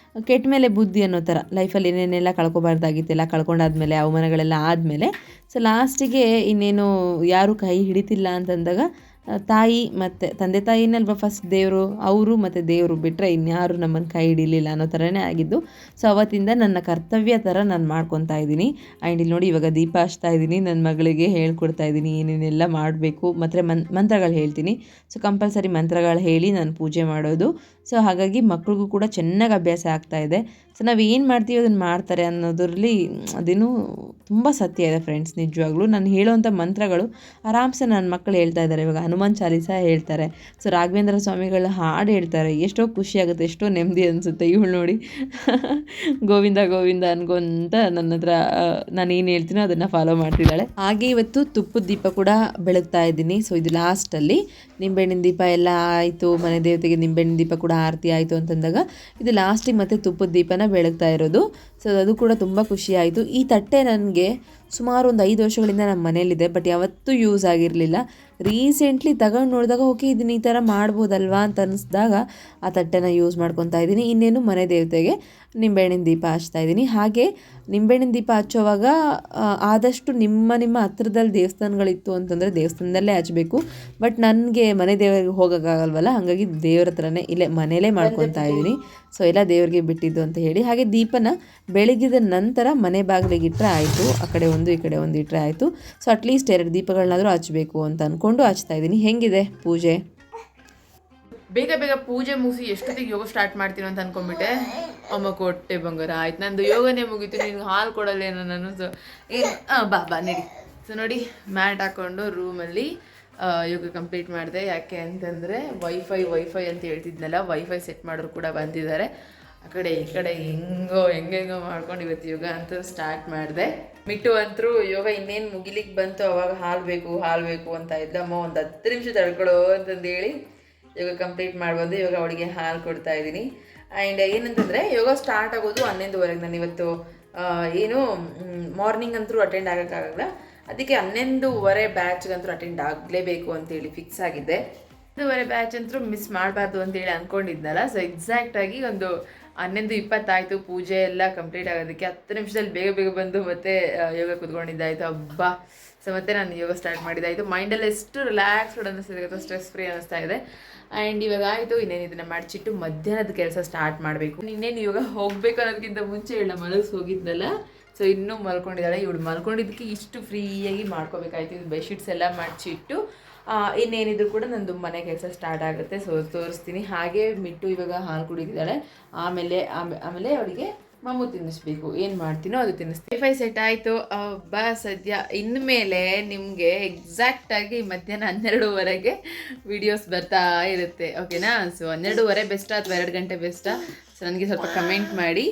ಕೆಟ್ಟ ಮೇಲೆ ಬುದ್ಧಿ ಅನ್ನೋ ಥರ. ಲೈಫಲ್ಲಿ ಏನೇನೆಲ್ಲ ಕಳ್ಕೊಬಾರ್ದಾಗಿತ್ತೆಲ್ಲ ಕಳ್ಕೊಂಡಾದ್ಮೇಲೆ, ಅವಮಾನಗಳೆಲ್ಲ ಆದಮೇಲೆ, ಸೊ ಲಾಸ್ಟಿಗೆ ಇನ್ನೇನು ಯಾರೂ ಕೈ ಹಿಡಿತಿಲ್ಲ ಅಂತಂದಾಗ ತಾಯಿ ಮತ್ತು ತಂದೆ ತಾಯಿನಲ್ವ ಫಸ್ಟ್ ದೇವರು, ಅವರು ಮತ್ತು ದೇವರು ಬಿಟ್ಟರೆ ಇನ್ಯಾರು ನಮ್ಮನ್ನು ಕೈ ಹಿಡಿಲಿಲ್ಲ ಅನ್ನೋ ಥರನೇ ಆಗಿದ್ದು. ಸೊ ಅವತ್ತಿಂದ ನನ್ನ ಕರ್ತವ್ಯ ಥರ ನಾನು ಮಾಡ್ಕೊತಾ ಇದ್ದೀನಿ. ಆ್ಯಂಡ್ ಇಲ್ಲಿ ನೋಡಿ ಇವಾಗ ದೀಪ ಹಚ್ತಾ ಇದ್ದೀನಿ. ನನ್ನ ಮಗಳಿಗೆ ಹೇಳ್ಕೊಡ್ತಾ ಇದ್ದೀನಿ ಏನೇನೆಲ್ಲ ಮಾಡಬೇಕು. ಮತ್ತು ಮಂತ್ರಗಳು ಹೇಳ್ತೀನಿ. ಸೊ ಕಂಪಲ್ಸರಿ ಮಂತ್ರಗಳು ಹೇಳಿ ನಾನು ಪೂಜೆ ಮಾಡೋದು. ಸೊ ಹಾಗಾಗಿ ಮಕ್ಳಿಗೂ ಕೂಡ ಚೆನ್ನಾಗಿ ಅಭ್ಯಾಸ ಆಗ್ತಾಯಿದೆ. ಸೊ ನಾವು ಏನು ಮಾಡ್ತೀವಿ ಅದನ್ನು ಮಾಡ್ತಾರೆ ಅನ್ನೋದರಲ್ಲಿ ಅದೇನು ತುಂಬ ಸತ್ಯ ಇದೆ ಫ್ರೆಂಡ್ಸ್. ನಿಜವಾಗ್ಲೂ ನಾನು ಹೇಳೋವಂಥ ಮಂತ್ರಗಳು ಆರಾಮ್ಸೆ ನನ್ನ ಮಕ್ಕಳು ಹೇಳ್ತಾ ಇದ್ದಾರೆ. ಇವಾಗ ಹನುಮಾನ್ ಚಾಲೀಸ ಹೇಳ್ತಾರೆ. ಸೊ ರಾಘವೇಂದ್ರ ಸ್ವಾಮಿಗಳ ಹಾಡು ಹೇಳ್ತಾರೆ. ಎಷ್ಟೋ ಖುಷಿಯಾಗುತ್ತೆ, ಎಷ್ಟೋ ನೆಮ್ಮದಿ ಅನಿಸುತ್ತೆ. ಇವಳು ನೋಡಿ ಗೋವಿಂದ ಗೋವಿಂದ ಅನ್ಕೊಂತ ನನ್ನ ಹತ್ರ ನಾನು ಏನು ಹೇಳ್ತೀನೋ ಅದನ್ನು ಫಾಲೋ ಮಾಡ್ತಿದ್ದಾಳೆ. ಹಾಗೆ ಇವತ್ತು ತುಪ್ಪದ ದೀಪ ಕೂಡ ಬೆಳಗ್ತಾ ಇದ್ದೀನಿ. ಸೊ ಇದು ಲಾಸ್ಟಲ್ಲಿ ನಿಂಬೆಹಣ್ಣಿನ ದೀಪ ಎಲ್ಲ ಆಯಿತು. ಮನೆ ದೇವತೆಗೆ ನಿಂಬೆಹಣ್ಣಿನ ದೀಪ ಕೂಡ ಕೂಡ ಆರತಿ ಆಯಿತು ಅಂತಂದಾಗ ಇದು ಲಾಸ್ಟಿಗೆ ಮತ್ತೆ ತುಪ್ಪದ ದೀಪನ ಬೆಳಗ್ತಾ ಇರೋದು. ಸೊ ಅದು ಕೂಡ ತುಂಬ ಖುಷಿ ಆಯಿತು. ಈ ತಟ್ಟೆ ನನಗೆ ಸುಮಾರು ಒಂದು 5 ವರ್ಷಗಳಿಂದ ನಮ್ಮ ಮನೇಲಿದೆ, ಬಟ್ ಯಾವತ್ತೂ ಯೂಸ್ ಆಗಿರಲಿಲ್ಲ. ರೀಸೆಂಟ್ಲಿ ತಗೊಂಡು ನೋಡಿದಾಗ ಓಕೆ ಇದನ್ನ ಈ ಥರ ಮಾಡ್ಬೋದಲ್ವಾ ಅಂತ ಅನ್ನಿಸ್ದಾಗ ಆ ತಟ್ಟೆನ ಯೂಸ್ ಮಾಡ್ಕೊತಾ ಇದ್ದೀನಿ. ಇನ್ನೇನು ಮನೆ ದೇವತೆಗೆ ನಿಂಬೆಹಣ್ಣಿನ ದೀಪ ಹಚ್ತಾ ಇದ್ದೀನಿ. ಹಾಗೆ ನಿಂಬೆಹಣ್ಣಿನ ದೀಪ ಹಚ್ಚೋವಾಗ ಆದಷ್ಟು ನಿಮ್ಮ ಹತ್ರದಲ್ಲಿ ದೇವಸ್ಥಾನಗಳಿತ್ತು ಅಂತಂದರೆ ದೇವಸ್ಥಾನದಲ್ಲೇ ಹಚ್ಚಬೇಕು. ಬಟ್ ನನಗೆ ಮನೆ ದೇವರಿಗೆ ಹೋಗೋಕ್ಕಾಗಲ್ವಲ್ಲ, ಹಾಗಾಗಿ ದೇವ್ರ ಹತ್ರನೇ ಇಲ್ಲೇ ಮನೇಲೇ ಮಾಡ್ಕೊತಾ ಇದ್ದೀನಿ. ಸೊ ಎಲ್ಲ ದೇವ್ರಿಗೆ ಬಿಟ್ಟಿದ್ದು ಅಂತ ಹೇಳಿ. ಹಾಗೆ ದೀಪನ ಬೆಳಗಿದ ನಂತರ ಮನೆ ಬಾಗಿಲಿಗೆ ಇಟ್ಟರೆ ಆಯಿತು, ಆ ಕಡೆ ಒಂದು ಈ ಕಡೆ ಒಂದು ಇಟ್ಟರೆ ಆಯಿತು. ಸೊ ಅಟ್ಲೀಸ್ಟ್ 2 ದೀಪಗಳನ್ನಾದರೂ ಹಚ್ಚಬೇಕು ಅಂತ ಅಂದ್ಕೊಂಡು ಹಚ್ತಾ ಇದ್ದೀನಿ. ಹೆಂಗಿದೆ ಪೂಜೆ? ಬೇಗ ಬೇಗ ಪೂಜೆ ಮುಗಿಸಿ ಎಷ್ಟೊತ್ತಿಗೆ ಯೋಗ ಸ್ಟಾರ್ಟ್ ಮಾಡ್ತೀನೋ ಅಂತ ಅನ್ಕೊಂಡ್ಬಿಟ್ಟೆ. ಅಮ್ಮ ಕೊಟ್ಟೆ ಬಂಗಾರ ಆಯ್ತು, ನಂದು ಯೋಗನೇ ಮುಗೀತು, ನಿನ್ಗೆ ಹಾಲು ಕೊಡಲ್ಲೇನೋ ನಾನು. ಸೊ ಬಾ ನಡಿ. ಸೊ ನೋಡಿ ಮ್ಯಾಟ್ ಹಾಕ್ಕೊಂಡು ರೂಮಲ್ಲಿ ಯೋಗ ಕಂಪ್ಲೀಟ್ ಮಾಡಿದೆ. ಯಾಕೆ ಅಂತಂದರೆ ವೈಫೈ ಅಂತ ಹೇಳ್ತಿದ್ನಲ್ಲ, ವೈಫೈ ಸೆಟ್ ಮಾಡೋರು ಕೂಡ ಬಂದಿದ್ದಾರೆ. ಆ ಕಡೆ ಈ ಕಡೆ ಹೆಂಗೆಂಗೋ ಮಾಡ್ಕೊಂಡು ಇವತ್ತು ಯೋಗ ಅಂತ ಸ್ಟಾರ್ಟ್ ಮಾಡಿದೆ. ಮಿಟ್ಟು ಅಂತರೂ ಯೋಗ ಇನ್ನೇನು ಮುಗಿಲಿಕ್ಕೆ ಬಂತು, ಅವಾಗ ಹಾಲು ಬೇಕು ಅಂತ ಇದ್ದಮ್ಮ. ಒಂದು 10 ನಿಮಿಷ ತಡ್ಕೊಳ್ಳೋ ಅಂತಂದೇಳಿ ಯೋಗ ಕಂಪ್ಲೀಟ್ ಮಾಡ್ಬಂದು ಇವಾಗ ಅವಳಿಗೆ ಹಾಲು ಕೊಡ್ತಾ ಇದ್ದೀನಿ. ಆ್ಯಂಡ್ ಏನಂತಂದರೆ ಯೋಗ ಸ್ಟಾರ್ಟ್ ಆಗೋದು 11:30. ನಾನು ಇವತ್ತು ಮಾರ್ನಿಂಗ್ ಅಂತೂ ಅಟೆಂಡ್ ಆಗೋಕ್ಕಾಗಲ್ಲ, ಅದಕ್ಕೆ 11:30 ಬ್ಯಾಚ್ಗಂತೂ ಅಟೆಂಡ್ ಆಗಲೇಬೇಕು ಅಂತೇಳಿ ಫಿಕ್ಸ್ ಆಗಿದ್ದೆ. 11:30 ಬ್ಯಾಚ್ ಅಂತೂ ಮಿಸ್ ಮಾಡಬಾರ್ದು ಅಂತೇಳಿ ಅಂದ್ಕೊಂಡಿದ್ನಲ್ಲ. ಸೊ ಎಕ್ಸಾಕ್ಟಾಗಿ ಒಂದು 11:20 ಆಯಿತು ಪೂಜೆ ಎಲ್ಲ ಕಂಪ್ಲೀಟ್ ಆಗೋದಕ್ಕೆ. 10 ನಿಮಿಷದಲ್ಲಿ ಬೇಗ ಬಂದು ಮತ್ತೆ ಯೋಗ ಕೂತ್ಕೊಂಡಿದ್ದಾಯಿತು. ಹಬ್ಬ. ಸೊ ಮತ್ತೆ ನಾನು ಯೋಗ ಸ್ಟಾರ್ಟ್ ಮಾಡಿದ್ದಾಯಿತು. ಮೈಂಡಲ್ಲಿ ಎಷ್ಟು ರಿಲ್ಯಾಕ್ಸ್ಡ್ ಅನ್ನಿಸ್ತಿದೆ, ಸ್ಟ್ರೆಸ್ ಫ್ರೀ ಅನ್ನಿಸ್ತಾ ಇದೆ. ಆ್ಯಂಡ್ ಇವಾಗ ಆಯಿತು, ಇನ್ನೇನು ಇದನ್ನು ಮಡಚಿಟ್ಟು ಮಧ್ಯಾಹ್ನದ ಕೆಲಸ ಸ್ಟಾರ್ಟ್ ಮಾಡಬೇಕು. ಇನ್ನೇನು ಇವಾಗ ಹೋಗಬೇಕು ಅನ್ನೋದಕ್ಕಿಂತ ಮುಂಚೆ ಇವಳ ಹೋಗಿದ್ನಲ್ಲ. ಸೊ ಇನ್ನೂ ಮಲ್ಕೊಂಡಿದ್ದಾಳೆ. ಇವಳು ಮಲ್ಕೊಂಡಿದ್ದಕ್ಕೆ ಇಷ್ಟು ಫ್ರೀಯಾಗಿ ಮಾಡ್ಕೋಬೇಕಾಯ್ತು. ಇದು ಬೆಡ್ಶೀಟ್ಸ್ ಎಲ್ಲ ಮಡಚಿಟ್ಟು ಇನ್ನೇನಿದ್ರು ಕೂಡ ನಂದು ಮನೆ ಕೆಲಸ ಸ್ಟಾರ್ಟ್ ಆಗುತ್ತೆ. ಸೊ ತೋರಿಸ್ತೀನಿ. ಹಾಗೆ ಮಿಟ್ಟು ಇವಾಗ ಹಾಲು ಕುಡಿತಿದ್ದಾಳೆ. ಆಮೇಲೆ ಅವಳಿಗೆ ಮಮ್ಮು ತಿನ್ನಿಸ್ಬೇಕು. ಏನು ಮಾಡ್ತೀನೋ ಅದು ತಿನ್ನಿಸ್ತೀನಿ. ವೈಫೈ ಸೆಟ್ ಆಯಿತು. ಸದ್ಯ ಇನ್ಮೇಲೆ ನಿಮಗೆ ಎಕ್ಸಾಕ್ಟಾಗಿ ಮಧ್ಯಾಹ್ನ 12:30ಗೆ ವೀಡಿಯೋಸ್ ಬರ್ತಾ ಇರುತ್ತೆ. ಓಕೆನಾ? ಸೊ 12:30 ಬೆಸ್ಟಾ ಅಥವಾ 2 ಗಂಟೆ ಬೆಸ್ಟಾ? ಸೊ ನನಗೆ ಸ್ವಲ್ಪ ಕಮೆಂಟ್ ಮಾಡಿ.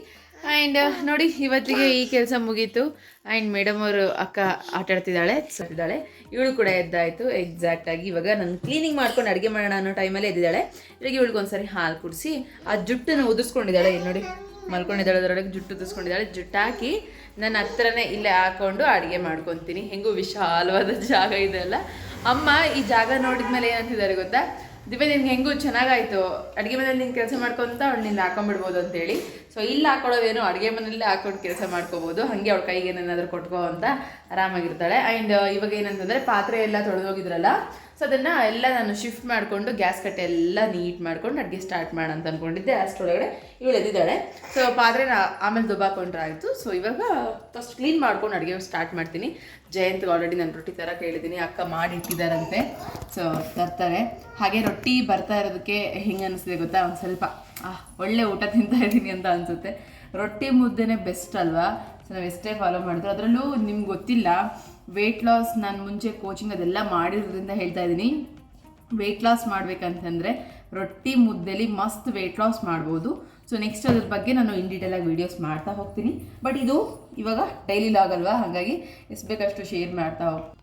ಆ್ಯಂಡ್ ನೋಡಿ ಇವತ್ತಿಗೆ ಈ ಕೆಲಸ ಮುಗೀತು. ಆ್ಯಂಡ್ ಮೇಡಮ್ ಅವರು ಅಕ್ಕ ಆಟಾಡ್ತಿದ್ದಾಳೆ. ಇವಳು ಕೂಡ ಎದ್ದಾಯಿತು ಎಕ್ಸಾಕ್ಟಾಗಿ. ಇವಾಗ ನಾನು ಕ್ಲೀನಿಂಗ್ ಮಾಡ್ಕೊಂಡು ಅಡುಗೆ ಮಾಡೋಣ ಅನ್ನೋ ಟೈಮಲ್ಲಿ ಎದ್ದಿದ್ದಾಳೆ. ಇವಾಗ ಇವಳಿಗೊಂದ್ಸರಿ ಹಾಲು ಕುಡಿಸಿ ಆ ಜುಟ್ಟನ್ನು ಉದಿಸ್ಕೊಂಡಿದ್ದಾಳೆ. ನೋಡಿ ಮಲ್ಕೊಂಡಿದ್ದಾಳೆ, ಅದರೊಳಗೆ ಜುಟ್ಟು ಉದಿಸ್ಕೊಂಡಿದ್ದಾಳೆ. ಜುಟ್ಟು ಹಾಕಿ ನನ್ನ ಹತ್ರನೇ ಇಲ್ಲೇ ಹಾಕ್ಕೊಂಡು ಅಡುಗೆ ಮಾಡ್ಕೊತೀನಿ. ಹೆಂಗೂ ವಿಶಾಲವಾದ ಜಾಗ ಇದೆಲ್ಲ. ಅಮ್ಮ ಈ ಜಾಗ ನೋಡಿದ್ಮೇಲೆ ಏನಂತಿದ್ದಾರೆ ಗೊತ್ತಾ? ದಿವ್ಯ ನಿನ್ಗೆ ಹೆಂಗೂ ಚೆನ್ನಾಗಾಯಿತು, ಅಡುಗೆ ಮನೇಲಿ ನೀನು ಕೆಲಸ ಮಾಡ್ಕೊತ ಅವಳು ನಿನ್ನ ಹಾಕೊಂಡ್ಬಿಡ್ಬೋದು ಅಂತೇಳಿ. ಸೊ ಇಲ್ಲಿ ಹಾಕೊಳ್ಳೋದೇನು, ಅಡುಗೆ ಮನೆಯಲ್ಲೇ ಹಾಕೊಂಡು ಕೆಲಸ ಮಾಡ್ಕೋಬೋದು. ಹಾಗೆ ಅವಳ ಕೈಗೆ ಏನೇನಾದರೂ ಕೊಟ್ಕೋ ಅಂತ ಆರಾಮಾಗಿರ್ತಾಳೆ. ಆ್ಯಂಡ್ ಇವಾಗ ಏನಂತಂದರೆ ಪಾತ್ರೆ ಎಲ್ಲ ತೊಳೆದೋಗಿದ್ರಲ್ಲ, ಸೊ ಅದನ್ನು ಎಲ್ಲ ನಾನು ಶಿಫ್ಟ್ ಮಾಡಿಕೊಂಡು ಗ್ಯಾಸ್ ಕಟ್ಟೆ ಎಲ್ಲ ನೀಟ್ ಮಾಡ್ಕೊಂಡು ಅಡುಗೆ ಸ್ಟಾರ್ಟ್ ಮಾಡೋಣ ಅಂತ ಅಂದ್ಕೊಂಡಿದ್ದೆ. ಅಷ್ಟರೊಳಗಡೆ ಇವಳು ಎದ್ದಿದ್ದಾಳೆ. ಸೊ ಪಾತ್ರೆನ ಆಮೇಲೆ ದುಬ್ಬಾಕೊಂಡ್ರೆ ಆಯಿತು. ಸೊ ಇವಾಗ ಫಸ್ಟ್ ಕ್ಲೀನ್ ಮಾಡ್ಕೊಂಡು ಅಡುಗೆ ಸ್ಟಾರ್ಟ್ ಮಾಡ್ತೀನಿ. ಜಯಂತ್ಗೆ ಆಲ್ರೆಡಿ ನಾನು ರೊಟ್ಟಿ ಥರ ಕೇಳಿದ್ದೀನಿ, ಅಕ್ಕ ಮಾಡಿ ಇಟ್ಟಿದ್ದಾರಂತೆ. ಸೊ ತರ್ತಾರೆ. ಹಾಗೆ ರೊಟ್ಟಿ ಬರ್ತಾ ಇರೋದಕ್ಕೆ ಹೆಂಗೆ ಅನ್ನಿಸ್ತಿದೆ ಗೊತ್ತಾ? ಒಂದು ಸ್ವಲ್ಪ ಒಳ್ಳೆ ಊಟ ತಿಂತಾ ಇದ್ದೀನಿ ಅಂತ ಅನಿಸುತ್ತೆ. ರೊಟ್ಟಿ ಮುದ್ದೆನೇ ಬೆಸ್ಟ್ ಅಲ್ವಾ? ಸೊ ನಾವು ಎಷ್ಟೇ ಫಾಲೋ ಮಾಡಿದ್ರು, ಅದರಲ್ಲೂ ನಿಮ್ಗೆ ಗೊತ್ತಿಲ್ಲ, ವೆಯ್ಟ್ ಲಾಸ್ ನಾನು ಮುಂಚೆ ಕೋಚಿಂಗ್ ಅದೆಲ್ಲ ಮಾಡಿರೋದ್ರಿಂದ ಹೇಳ್ತಾ ಇದ್ದೀನಿ. ವೆಯ್ಟ್ ಲಾಸ್ ಮಾಡಬೇಕಂತಂದರೆ ರೊಟ್ಟಿ ಮುದ್ದೆಲಿ ಮಸ್ತ್ ವೆಯ್ಟ್ ಲಾಸ್ ಮಾಡ್ಬೋದು. ಸೊ ನೆಕ್ಸ್ಟ್ ಅದ್ರ ಬಗ್ಗೆ ನಾನು ಇನ್ ಡೀಟೇಲಾಗಿ ವೀಡಿಯೋಸ್ ಮಾಡ್ತಾ ಹೋಗ್ತೀನಿ. ಬಟ್ ಇದು ಇವಾಗ ಡೈಲಿ ಲಾಗ್ ಅಲ್ವಾ, ಹಾಗಾಗಿ ಎಷ್ಟು ಬೇಕಷ್ಟು ಶೇರ್ ಮಾಡ್ತಾ ಹೋಗ್ತೀನಿ.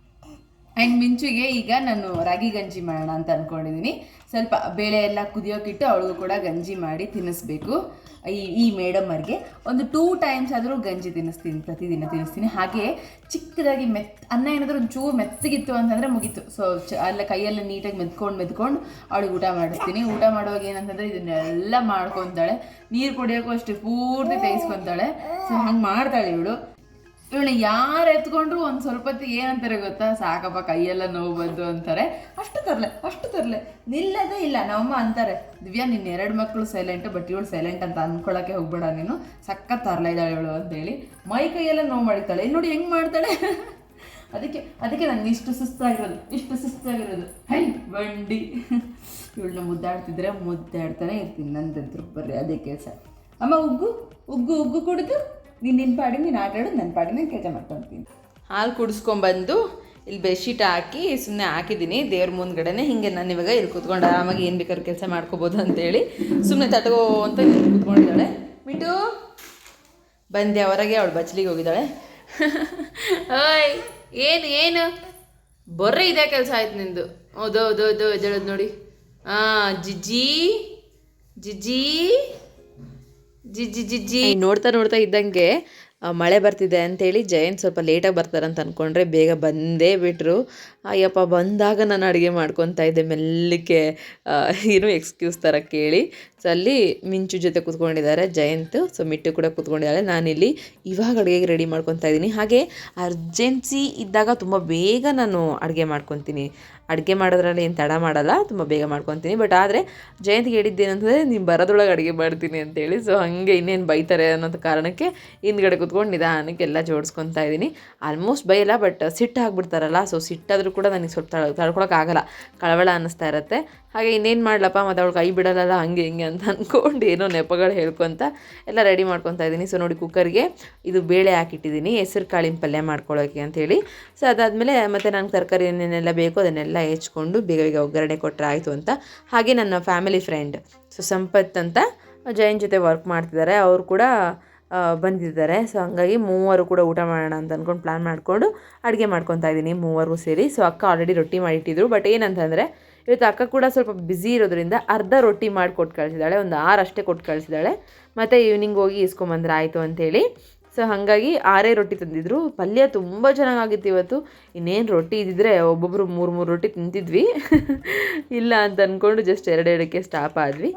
ಆ್ಯಂಡ್ ಮಿಂಚುಗೆ ಈಗ ನಾನು ರಾಗಿ ಗಂಜಿ ಮಾಡೋಣ ಅಂತ ಅಂದ್ಕೊಂಡಿದ್ದೀನಿ. ಸ್ವಲ್ಪ ಬೇಳೆ ಎಲ್ಲ ಕುದಿಯೋಕ್ಕಿಟ್ಟು ಅವಳಿಗೂ ಕೂಡ ಗಂಜಿ ಮಾಡಿ ತಿನ್ನಿಸ್ಬೇಕು. ಈ ಮೇಡಮ್ಮರಿಗೆ ಒಂದು 2 ಟೈಮ್ಸ್ ಆದರೂ ಗಂಜಿ ತಿನ್ನಿಸ್ತೀನಿ, ಪ್ರತಿದಿನ ತಿನ್ನಿಸ್ತೀನಿ. ಹಾಗೆ ಚಿಕ್ಕದಾಗಿ ಅನ್ನ ಏನಾದರೂ ಒಂಚೂರು ಮೆತ್ತಗಿತ್ತು ಅಂತಂದರೆ ಮುಗೀತು. ಸೊ ಅಲ್ಲ ಕೈಯೆಲ್ಲ ನೀಟಾಗಿ ಮೆದ್ಕೊಂಡು ಅವಳಿಗೆ ಊಟ ಮಾಡಿಸ್ತೀನಿ. ಊಟ ಮಾಡುವಾಗ ಏನಂತಂದರೆ ಇದನ್ನೆಲ್ಲ ಮಾಡ್ಕೊತಾಳೆ. ನೀರು ಕುಡಿಯೋಕ್ಕೂ ಅಷ್ಟೇ ಪೂರ್ತಿ ತೆಗೆಸ್ಕೊತಾಳೆ. ಸೊ ಹಂಗೆ ಮಾಡ್ತಾಳೆ ಇವಳು. ಯಾರು ಎತ್ಕೊಂಡ್ರು ಒಂದು ಸ್ವಲ್ಪ ಹೊತ್ತಿಗೆ ಏನಂತಾರೆ ಗೊತ್ತಾ? ಸಾಕಪ್ಪ ಕೈಯೆಲ್ಲ ನೋವು ಬಂದು ಅಂತಾರೆ. ಅಷ್ಟು ತರಲೆ ನಿಲ್ಲದೇ ಇಲ್ಲ. ನಮ್ಮಮ್ಮ ಅಂತಾರೆ, ದಿವ್ಯಾ ನಿನ್ನ 2 ಮಕ್ಕಳು ಸೈಲೆಂಟು, ಬಟ್ ಇವಳು ಸೈಲೆಂಟ್ ಅಂತ ಅಂದ್ಕೊಳ್ಳೋಕ್ಕೆ ಹೋಗ್ಬೇಡ ನೀನು, ಸಖತ್ ತರಲೆ ಇದ್ದಾಳೆ ಇವಳು ಅಂತೇಳಿ ಮೈ ಕೈಯೆಲ್ಲ ನೋವು ಮಾಡಿತಾಳೆ. ನೋಡಿ ಹೆಂಗೆ ಮಾಡ್ತಾಳೆ. ಅದಕ್ಕೆ ನನಗೆ ಇಷ್ಟು ಸುಸ್ತಾಗಿರೋದು ಹೈ ಬಂಡಿ. ಇವಳನ್ನ ಮುದ್ದಾಡ್ತಾನೆ ಇರ್ತೀನಿ. ನಂದಂತರೂ ಬರ್ರಿ ಅದೇ ಕೆಲಸ. ಅಮ್ಮ ಉಗ್ಗು ಕುಡಿದು ನಿನ್ನ ಪಾಡಿಗೆ ನೀನು ಆಟಾಡೋದು, ನನ್ನ ಪಾಡಿಗೆ ನಾನು ಕೆಲಸ ಮಾಡ್ಕೊತೀನಿ. ಹಾಲು ಕುಡಿಸ್ಕೊಂಬಂದು ಇಲ್ಲಿ ಬೆಡ್ಶೀಟ್ ಹಾಕಿ ಸುಮ್ಮನೆ ಹಾಕಿದ್ದೀನಿ ದೇವ್ರ ಮುಂದ್ಗಡೆನೆ. ಹೀಗೆ ನಾನು ಇವಾಗ ಇಲ್ಲಿ ಕೂತ್ಕೊಂಡು ಆರಾಮಾಗಿ ಏನು ಬೇಕಾದ್ರೂ ಕೆಲಸ ಮಾಡ್ಕೋಬೋದು ಅಂತೇಳಿ ಸುಮ್ಮನೆ ತಟಗೋ ಅಂತ ಕೂತ್ಕೊಂಡಿದ್ದಾಳೆ. ಮಿಟ್ಟು ಬಂದೆ ಹೊರಗೆ, ಅವಳು ಬಚ್ಚಲಿಗೆ ಹೋಗಿದ್ದಾಳೆ. ಓಯ್ ಏನು ಬರ್ರೆ ಇದೇ ಕೆಲಸ ಆಯ್ತು ನಿಂದು. ಹೌದು ಎದ್ದೇಳೋದು ನೋಡಿ. ಜಿಜ್ಜಿ ಜಿಜ್ಜಿ ಜಿಜ್ಜಿ ಜಿಜ್ಜಿ. ನೋಡ್ತಾ ನೋಡ್ತಾ ಇದ್ದಂಗೆ ಮಳೆ ಬರ್ತಿದೆ ಅಂತೇಳಿ ಜಯಂತ್ ಸ್ವಲ್ಪ ಲೇಟಾಗಿ ಬರ್ತಾರಂತ ಅಂದ್ಕೊಂಡ್ರೆ ಬೇಗ ಬಂದೇ ಬಿಟ್ಟರು. ಅಯ್ಯಪ್ಪ, ಬಂದಾಗ ನಾನು ಅಡುಗೆ ಮಾಡ್ಕೊತಾ ಇದ್ದೆ ಮೆಲ್ಲಕ್ಕೆ, ಏನೋ ಎಕ್ಸ್ಕ್ಯೂಸ್ ಥರ ಕೇಳಿ. ಸೊ ಅಲ್ಲಿ ಮಿಂಚು ಜೊತೆ ಕೂತ್ಕೊಂಡಿದ್ದಾರೆ ಜಯಂತ್, ಸೊ ಮಿಟ್ಟು ಕೂಡ ಕೂತ್ಕೊಂಡಿದ್ದಾಳೆ. ನಾನಿಲ್ಲಿ ಇವಾಗ ಅಡುಗೆಗೆ ರೆಡಿ ಮಾಡ್ಕೊತಾ ಇದ್ದೀನಿ. ಹಾಗೆ ಅರ್ಜೆನ್ಸಿ ಇದ್ದಾಗ ತುಂಬ ಬೇಗ ನಾನು ಅಡುಗೆ ಮಾಡ್ಕೊತೀನಿ. ಅಡುಗೆ ಮಾಡೋದ್ರಲ್ಲಿ ಏನು ತಡ ಮಾಡಲ್ಲ, ತುಂಬ ಬೇಗ ಮಾಡ್ಕೊತೀನಿ. ಬಟ್ ಆದರೆ ಜಯಂತ್ಗೆ ಹೇಳಿದ್ದೇನಂತಂದರೆ ನೀನು ಬರೋದ್ರೊಳಗೆ ಅಡುಗೆ ಮಾಡ್ತೀನಿ ಅಂತೇಳಿ. ಸೊ ಹಾಗೆ ಇನ್ನೇನು ಬೈತಾರೆ ಅನ್ನೋದು ಕಾರಣಕ್ಕೆ ಹಿಂದ್ಗಡೆ ಕೂತ್ಕೊಂಡು ನಿಧಾನಕ್ಕೆ ಎಲ್ಲ ಜೋಡಿಸ್ಕೊತಾ ಇದ್ದೀನಿ. ಆಲ್ಮೋಸ್ಟ್ ಬೈಯಲ್ಲ, ಬಟ್ ಸಿಟ್ಟು ಹಾಕ್ಬಿಡ್ತಾರಲ್ಲ, ಸೊ ಸಿಟ್ಟಾದರೂ ಕೂಡ ನನಗೆ ಸ್ವಲ್ಪ ತಡ್ಕೊಳಕ್ಕಾಗಲ್ಲ, ಕಳವಳ ಅನ್ನಿಸ್ತಾ ಇರುತ್ತೆ. ಹಾಗೆ ಇನ್ನೇನು ಮಾಡಲಪ್ಪ, ಮತ್ತು ಅವಳು ಕೈ ಬಿಡೋಲ್ಲ ಹಂಗೆ ಹಿಂಗೆ ಅಂತ ಅಂದ್ಕೊಂಡು ಏನೋ ನೆಪಗಳು ಹೇಳ್ಕೊತ ಎಲ್ಲ ರೆಡಿ ಮಾಡ್ಕೊತಾ ಇದ್ದೀನಿ. ಸೊ ನೋಡಿ, ಕುಕ್ಕರ್ಗೆ ಇದು ಬೇಳೆ ಹಾಕಿಟ್ಟಿದ್ದೀನಿ, ಹೆಸರು ಕಾಳಿನ ಪಲ್ಯ ಮಾಡ್ಕೊಳ್ಳೋಕೆ ಅಂಥೇಳಿ. ಸೊ ಅದಾದಮೇಲೆ ಮತ್ತು ನಂಗೆ ತರಕಾರಿ ಏನೇನೆಲ್ಲ ಬೇಕೋ ಅದನ್ನೆಲ್ಲ ಹೆಚ್ಕೊಂಡು ಬೇಗ ಬೇಗ ಒಗ್ಗರಣೆ ಕೊಟ್ಟರೆ ಆಯಿತು ಅಂತ. ಹಾಗೆ ನನ್ನ ಫ್ಯಾಮಿಲಿ ಫ್ರೆಂಡ್ ಸೊ ಸಂಪತ್ ಅಂತ ಜಯನ್ ಜೊತೆ ವರ್ಕ್ ಮಾಡ್ತಿದ್ದಾರೆ, ಅವರು ಕೂಡ ಬಂದಿದ್ದಾರೆ. ಸೊ ಹಂಗಾಗಿ ಮೂವರು ಕೂಡ ಊಟ ಮಾಡೋಣ ಅಂತ ಅಂದ್ಕೊಂಡು ಪ್ಲ್ಯಾನ್ ಮಾಡಿಕೊಂಡು ಅಡುಗೆ ಮಾಡ್ಕೊತಾ ಇದ್ದೀನಿ ಮೂವರು ಸೇರಿ. ಸೊ ಅಕ್ಕ ಆಲ್ರೆಡಿ ರೊಟ್ಟಿ ಮಾಡಿಟ್ಟಿದ್ರು. ಬಟ್ ಏನಂತಂದರೆ ಇವತ್ತು ಅಕ್ಕ ಕೂಡ ಸ್ವಲ್ಪ ಬ್ಯುಸಿ ಇರೋದ್ರಿಂದ ಅರ್ಧ ರೊಟ್ಟಿ ಮಾಡಿ ಕೊಟ್ಟು ಕಳಿಸಿದ್ದಾಳೆ, ಒಂದು 6 ಅಷ್ಟೇ ಕೊಟ್ಟು ಕಳಿಸಿದ್ದಾಳೆ. ಮತ್ತು ಈವ್ನಿಂಗ್ ಹೋಗಿ ಇಸ್ಕೊಂಬಂದ್ರೆ ಆಯಿತು ಅಂಥೇಳಿ. ಸೊ ಹಾಗಾಗಿ 6 ರೊಟ್ಟಿ ತಂದಿದ್ರು. ಪಲ್ಯ ತುಂಬ ಚೆನ್ನಾಗಿತ್ತು ಇವತ್ತು. ಇನ್ನೇನು ರೊಟ್ಟಿ ಇದ್ದಿದ್ರೆ ಒಬ್ಬೊಬ್ಬರು 3 ರೊಟ್ಟಿ ತಿಂತಿದ್ವಿ. ಇಲ್ಲ ಅಂತ ಅಂದ್ಕೊಂಡು ಜಸ್ಟ್ 2 ಸ್ಟಾಪ್ ಆದ್ವಿ.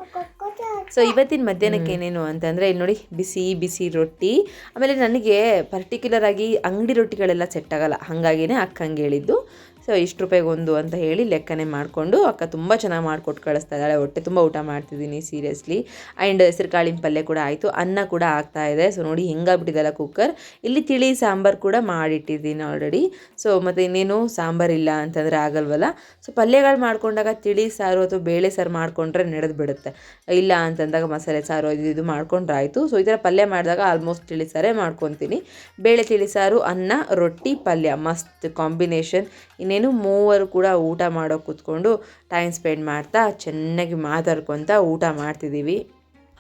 ಸೊ ಇವತ್ತಿನ ಮಧ್ಯಾಹ್ನಕ್ಕೆ ಏನೇನು ಅಂತಂದರೆ ಇಲ್ಲಿ ನೋಡಿ, ಬಿಸಿ ಬಿಸಿ ರೊಟ್ಟಿ. ಆಮೇಲೆ ನನಗೆ ಪರ್ಟಿಕ್ಯುಲರ್ ಆಗಿ ಅಂಗಡಿ ರೊಟ್ಟಿಗಳೆಲ್ಲ ಸೆಟ್ ಆಗಲ್ಲ, ಹಾಗಾಗಿನೇ ಅಕ್ಕ ಹಂಗೆ ಹೇಳಿದ್ದು. ಸೊ ಇಷ್ಟು ರೂಪಾಯಿಗೊಂದು ಅಂತ ಹೇಳಿ ಲೆಕ್ಕನೆ ಮಾಡಿಕೊಂಡು ಅಕ್ಕ ತುಂಬ ಚೆನ್ನಾಗಿ ಮಾಡಿಕೊಟ್ಟು ಕಳಿಸ್ತಾ ಇದ್ದಾಳೆ. ಹೊಟ್ಟೆ ತುಂಬ ಊಟ ಮಾಡ್ತಿದ್ದೀನಿ ಸೀರಿಯಸ್ಲಿ. ಆ್ಯಂಡ್ ಹೆಸರು ಕಾಳಿನ ಪಲ್ಯ ಕೂಡ ಆಯಿತು, ಅನ್ನ ಕೂಡ ಆಗ್ತಾ ಇದೆ. ಸೊ ನೋಡಿ ಹೆಂಗಾಗ್ಬಿಟ್ಟಿದ್ದಲ್ಲ ಕುಕ್ಕರ್. ಇಲ್ಲಿ ತಿಳಿ ಸಾಂಬಾರು ಕೂಡ ಮಾಡಿಟ್ಟಿದ್ದೀನಿ ಆಲ್ರೆಡಿ. ಸೊ ಮತ್ತು ಇನ್ನೇನು ಸಾಂಬಾರು ಇಲ್ಲ ಅಂತಂದರೆ ಆಗಲ್ವಲ್ಲ. ಸೊ ಪಲ್ಯಗಳು ಮಾಡ್ಕೊಂಡಾಗ ತಿಳಿ ಸಾರು ಅಥವಾ ಬೇಳೆ ಸಾರು ಮಾಡಿಕೊಂಡ್ರೆ ನಡೆದು ಬಿಡುತ್ತೆ. ಇಲ್ಲ ಅಂತಂದಾಗ ಮಸಾಲೆ ಸಾರು ಇದು ಮಾಡ್ಕೊಂಡ್ರೆ ಆಯಿತು. ಸೊ ಈ ಥರ ಪಲ್ಯ ಮಾಡಿದಾಗ ಆಲ್ಮೋಸ್ಟ್ ತಿಳಿ ಸಾರೇ ಮಾಡ್ಕೊತೀನಿ. ಬೇಳೆ ತಿಳಿ ಸಾರು, ಅನ್ನ, ರೊಟ್ಟಿ, ಪಲ್ಯ, ಮಸ್ತ್ ಕಾಂಬಿನೇಷನ್. ಇನ್ನೇನು ಮೂವರು ಕೂಡ ಊಟ ಮಾಡೋಕೆ ಕೂತ್ಕೊಂಡು ಟೈಮ್ ಸ್ಪೆಂಡ್ ಮಾಡ್ತಾ ಚೆನ್ನಾಗಿ ಮಾತಾಡ್ಕೊತ ಊಟ ಮಾಡ್ತಿದ್ದೀವಿ.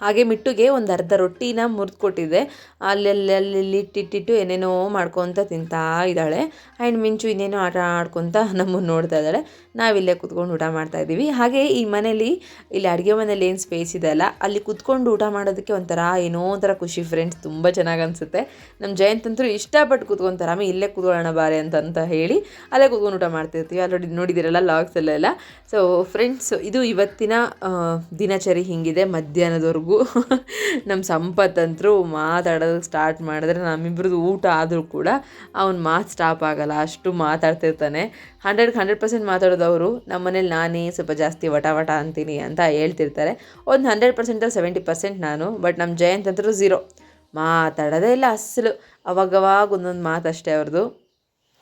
ಹಾಗೆ ಮಿಟ್ಟುಗೆ ಒಂದು ಅರ್ಧ ರೊಟ್ಟಿನ ಮುರಿದು ಕೊಟ್ಟಿದ್ದೆ, ಅಲ್ಲೆಲ್ಲಿ ಇಟ್ಟಿಟ್ಟು ಏನೇನೋ ಮಾಡ್ಕೊತ ತಿಂತಾ ಇದ್ದಾಳೆ. ಆ್ಯಂಡ್ ಮಿಂಚು ಇನ್ನೇನೋ ಆಟ ಆಡ್ಕೊತ ನಮ್ಮನ್ನು ನೋಡ್ತಾ ಇದ್ದಾಳೆ. ನಾವಿಲ್ಲೇ ಕೂತ್ಕೊಂಡು ಊಟ ಮಾಡ್ತಾಯಿದ್ದೀವಿ. ಹಾಗೆ ಈ ಮನೇಲಿ ಇಲ್ಲಿ ಅಡುಗೆ ಮನೇಲಿ ಏನು ಸ್ಪೇಸ್ ಇದೆ ಅಲ್ಲ, ಅಲ್ಲಿ ಕೂತ್ಕೊಂಡು ಊಟ ಮಾಡೋದಕ್ಕೆ ಒಂಥರ ಏನೋ ಒಂಥರ ಖುಷಿ ಫ್ರೆಂಡ್ಸ್, ತುಂಬ ಚೆನ್ನಾಗಿ ಅನಿಸುತ್ತೆ. ನಮ್ಮ ಜಯಂತ್ ಅಂತೂ ಇಷ್ಟಪಟ್ಟು ಕೂತ್ಕೊತಾರೆ, ಆಮೇಲೆ ಇಲ್ಲೇ ಕೂತ್ಕೊಳ್ಳೋಣ ಬಾರೆ ಅಂತ ಹೇಳಿ ಅಲ್ಲೇ ಕೂತ್ಕೊಂಡು ಊಟ ಮಾಡ್ತಿರ್ತೀವಿ. ಆಲ್ರೆಡಿ ನೋಡಿದ್ದೀರಲ್ಲ ಲಾಗ್ಸಲ್ಲೆಲ್ಲ. ಸೊ ಫ್ರೆಂಡ್ಸ್, ಇದು ಇವತ್ತಿನ ದಿನಚರಿ ಹಿಂಗಿದೆ ಮಧ್ಯಾಹ್ನದವರೆಗೂ. ನಮ್ಮ ಸಂಪತ್ತಂತರೂ ಮಾತಾಡೋದಕ್ಕೆ ಸ್ಟಾರ್ಟ್ ಮಾಡಿದ್ರೆ ನಮ್ಮಿಬ್ರದ್ದು ಊಟ ಆದರೂ ಕೂಡ ಅವ್ನು ಮಾತು ಸ್ಟಾಪ್ ಆಗೋಲ್ಲ, ಅಷ್ಟು ಮಾತಾಡ್ತಿರ್ತಾನೆ. 100% ಮಾತಾಡೋದು ಅವರು. ನಮ್ಮ ಮನೇಲಿ ನಾನೇ ಸ್ವಲ್ಪ ಜಾಸ್ತಿ ವಟ ಅಂತೀನಿ ಅಂತ ಹೇಳ್ತಿರ್ತಾರೆ. ಒಂದು 100% 70% ನಾನು. ಬಟ್ ನಮ್ಮ ಜಯಂತ್ ಅಂತರೂ 0, ಮಾತಾಡೋದೇ ಇಲ್ಲ ಅಸಲು. ಅವಾಗವಾಗ ಒಂದೊಂದು ಮಾತು ಅಷ್ಟೇ ಅವ್ರದ್ದು.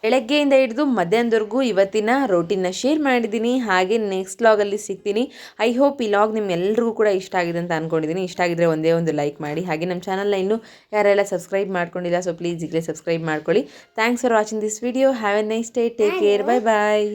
ಬೆಳಗ್ಗೆಯಿಂದ ಹಿಡಿದು ಮಧ್ಯಾಹ್ನದವರೆಗೂ ಇವತ್ತಿನ ರೋಟೀನ್ನ ಶೇರ್ ಮಾಡಿದ್ದೀನಿ. ಹಾಗೆ ನೆಕ್ಸ್ಟ್ ಲಾಗಲ್ಲಿ ಸಿಗ್ತೀನಿ. ಐ ಹೋಪ್ ಈ ಲಾಗ್ ನಿಮ್ಮೆಲ್ಲರಿಗೂ ಕೂಡ ಇಷ್ಟ ಆಗಿದೆ ಅಂತ ಅಂದ್ಕೊಂಡಿದ್ದೀನಿ. ಇಷ್ಟ ಆಗಿದ್ರೆ ಒಂದೇ ಒಂದು ಲೈಕ್ ಮಾಡಿ. ಹಾಗೆ ನಮ್ಮ ಚಾನಲ್ನ ಇನ್ನೂ ಯಾರೆಲ್ಲ ಸಬ್ಸ್ಕ್ರೈಬ್ ಮಾಡ್ಕೊಂಡಿಲ್ಲ, ಸೊ ಪ್ಲೀಸ್ ಈಗಲೇ ಸಬ್ಸ್ಕ್ರೈಬ್ ಮಾಡ್ಕೊಳ್ಳಿ. Thanks for watching this video. Have a nice day. Take care. Bye bye.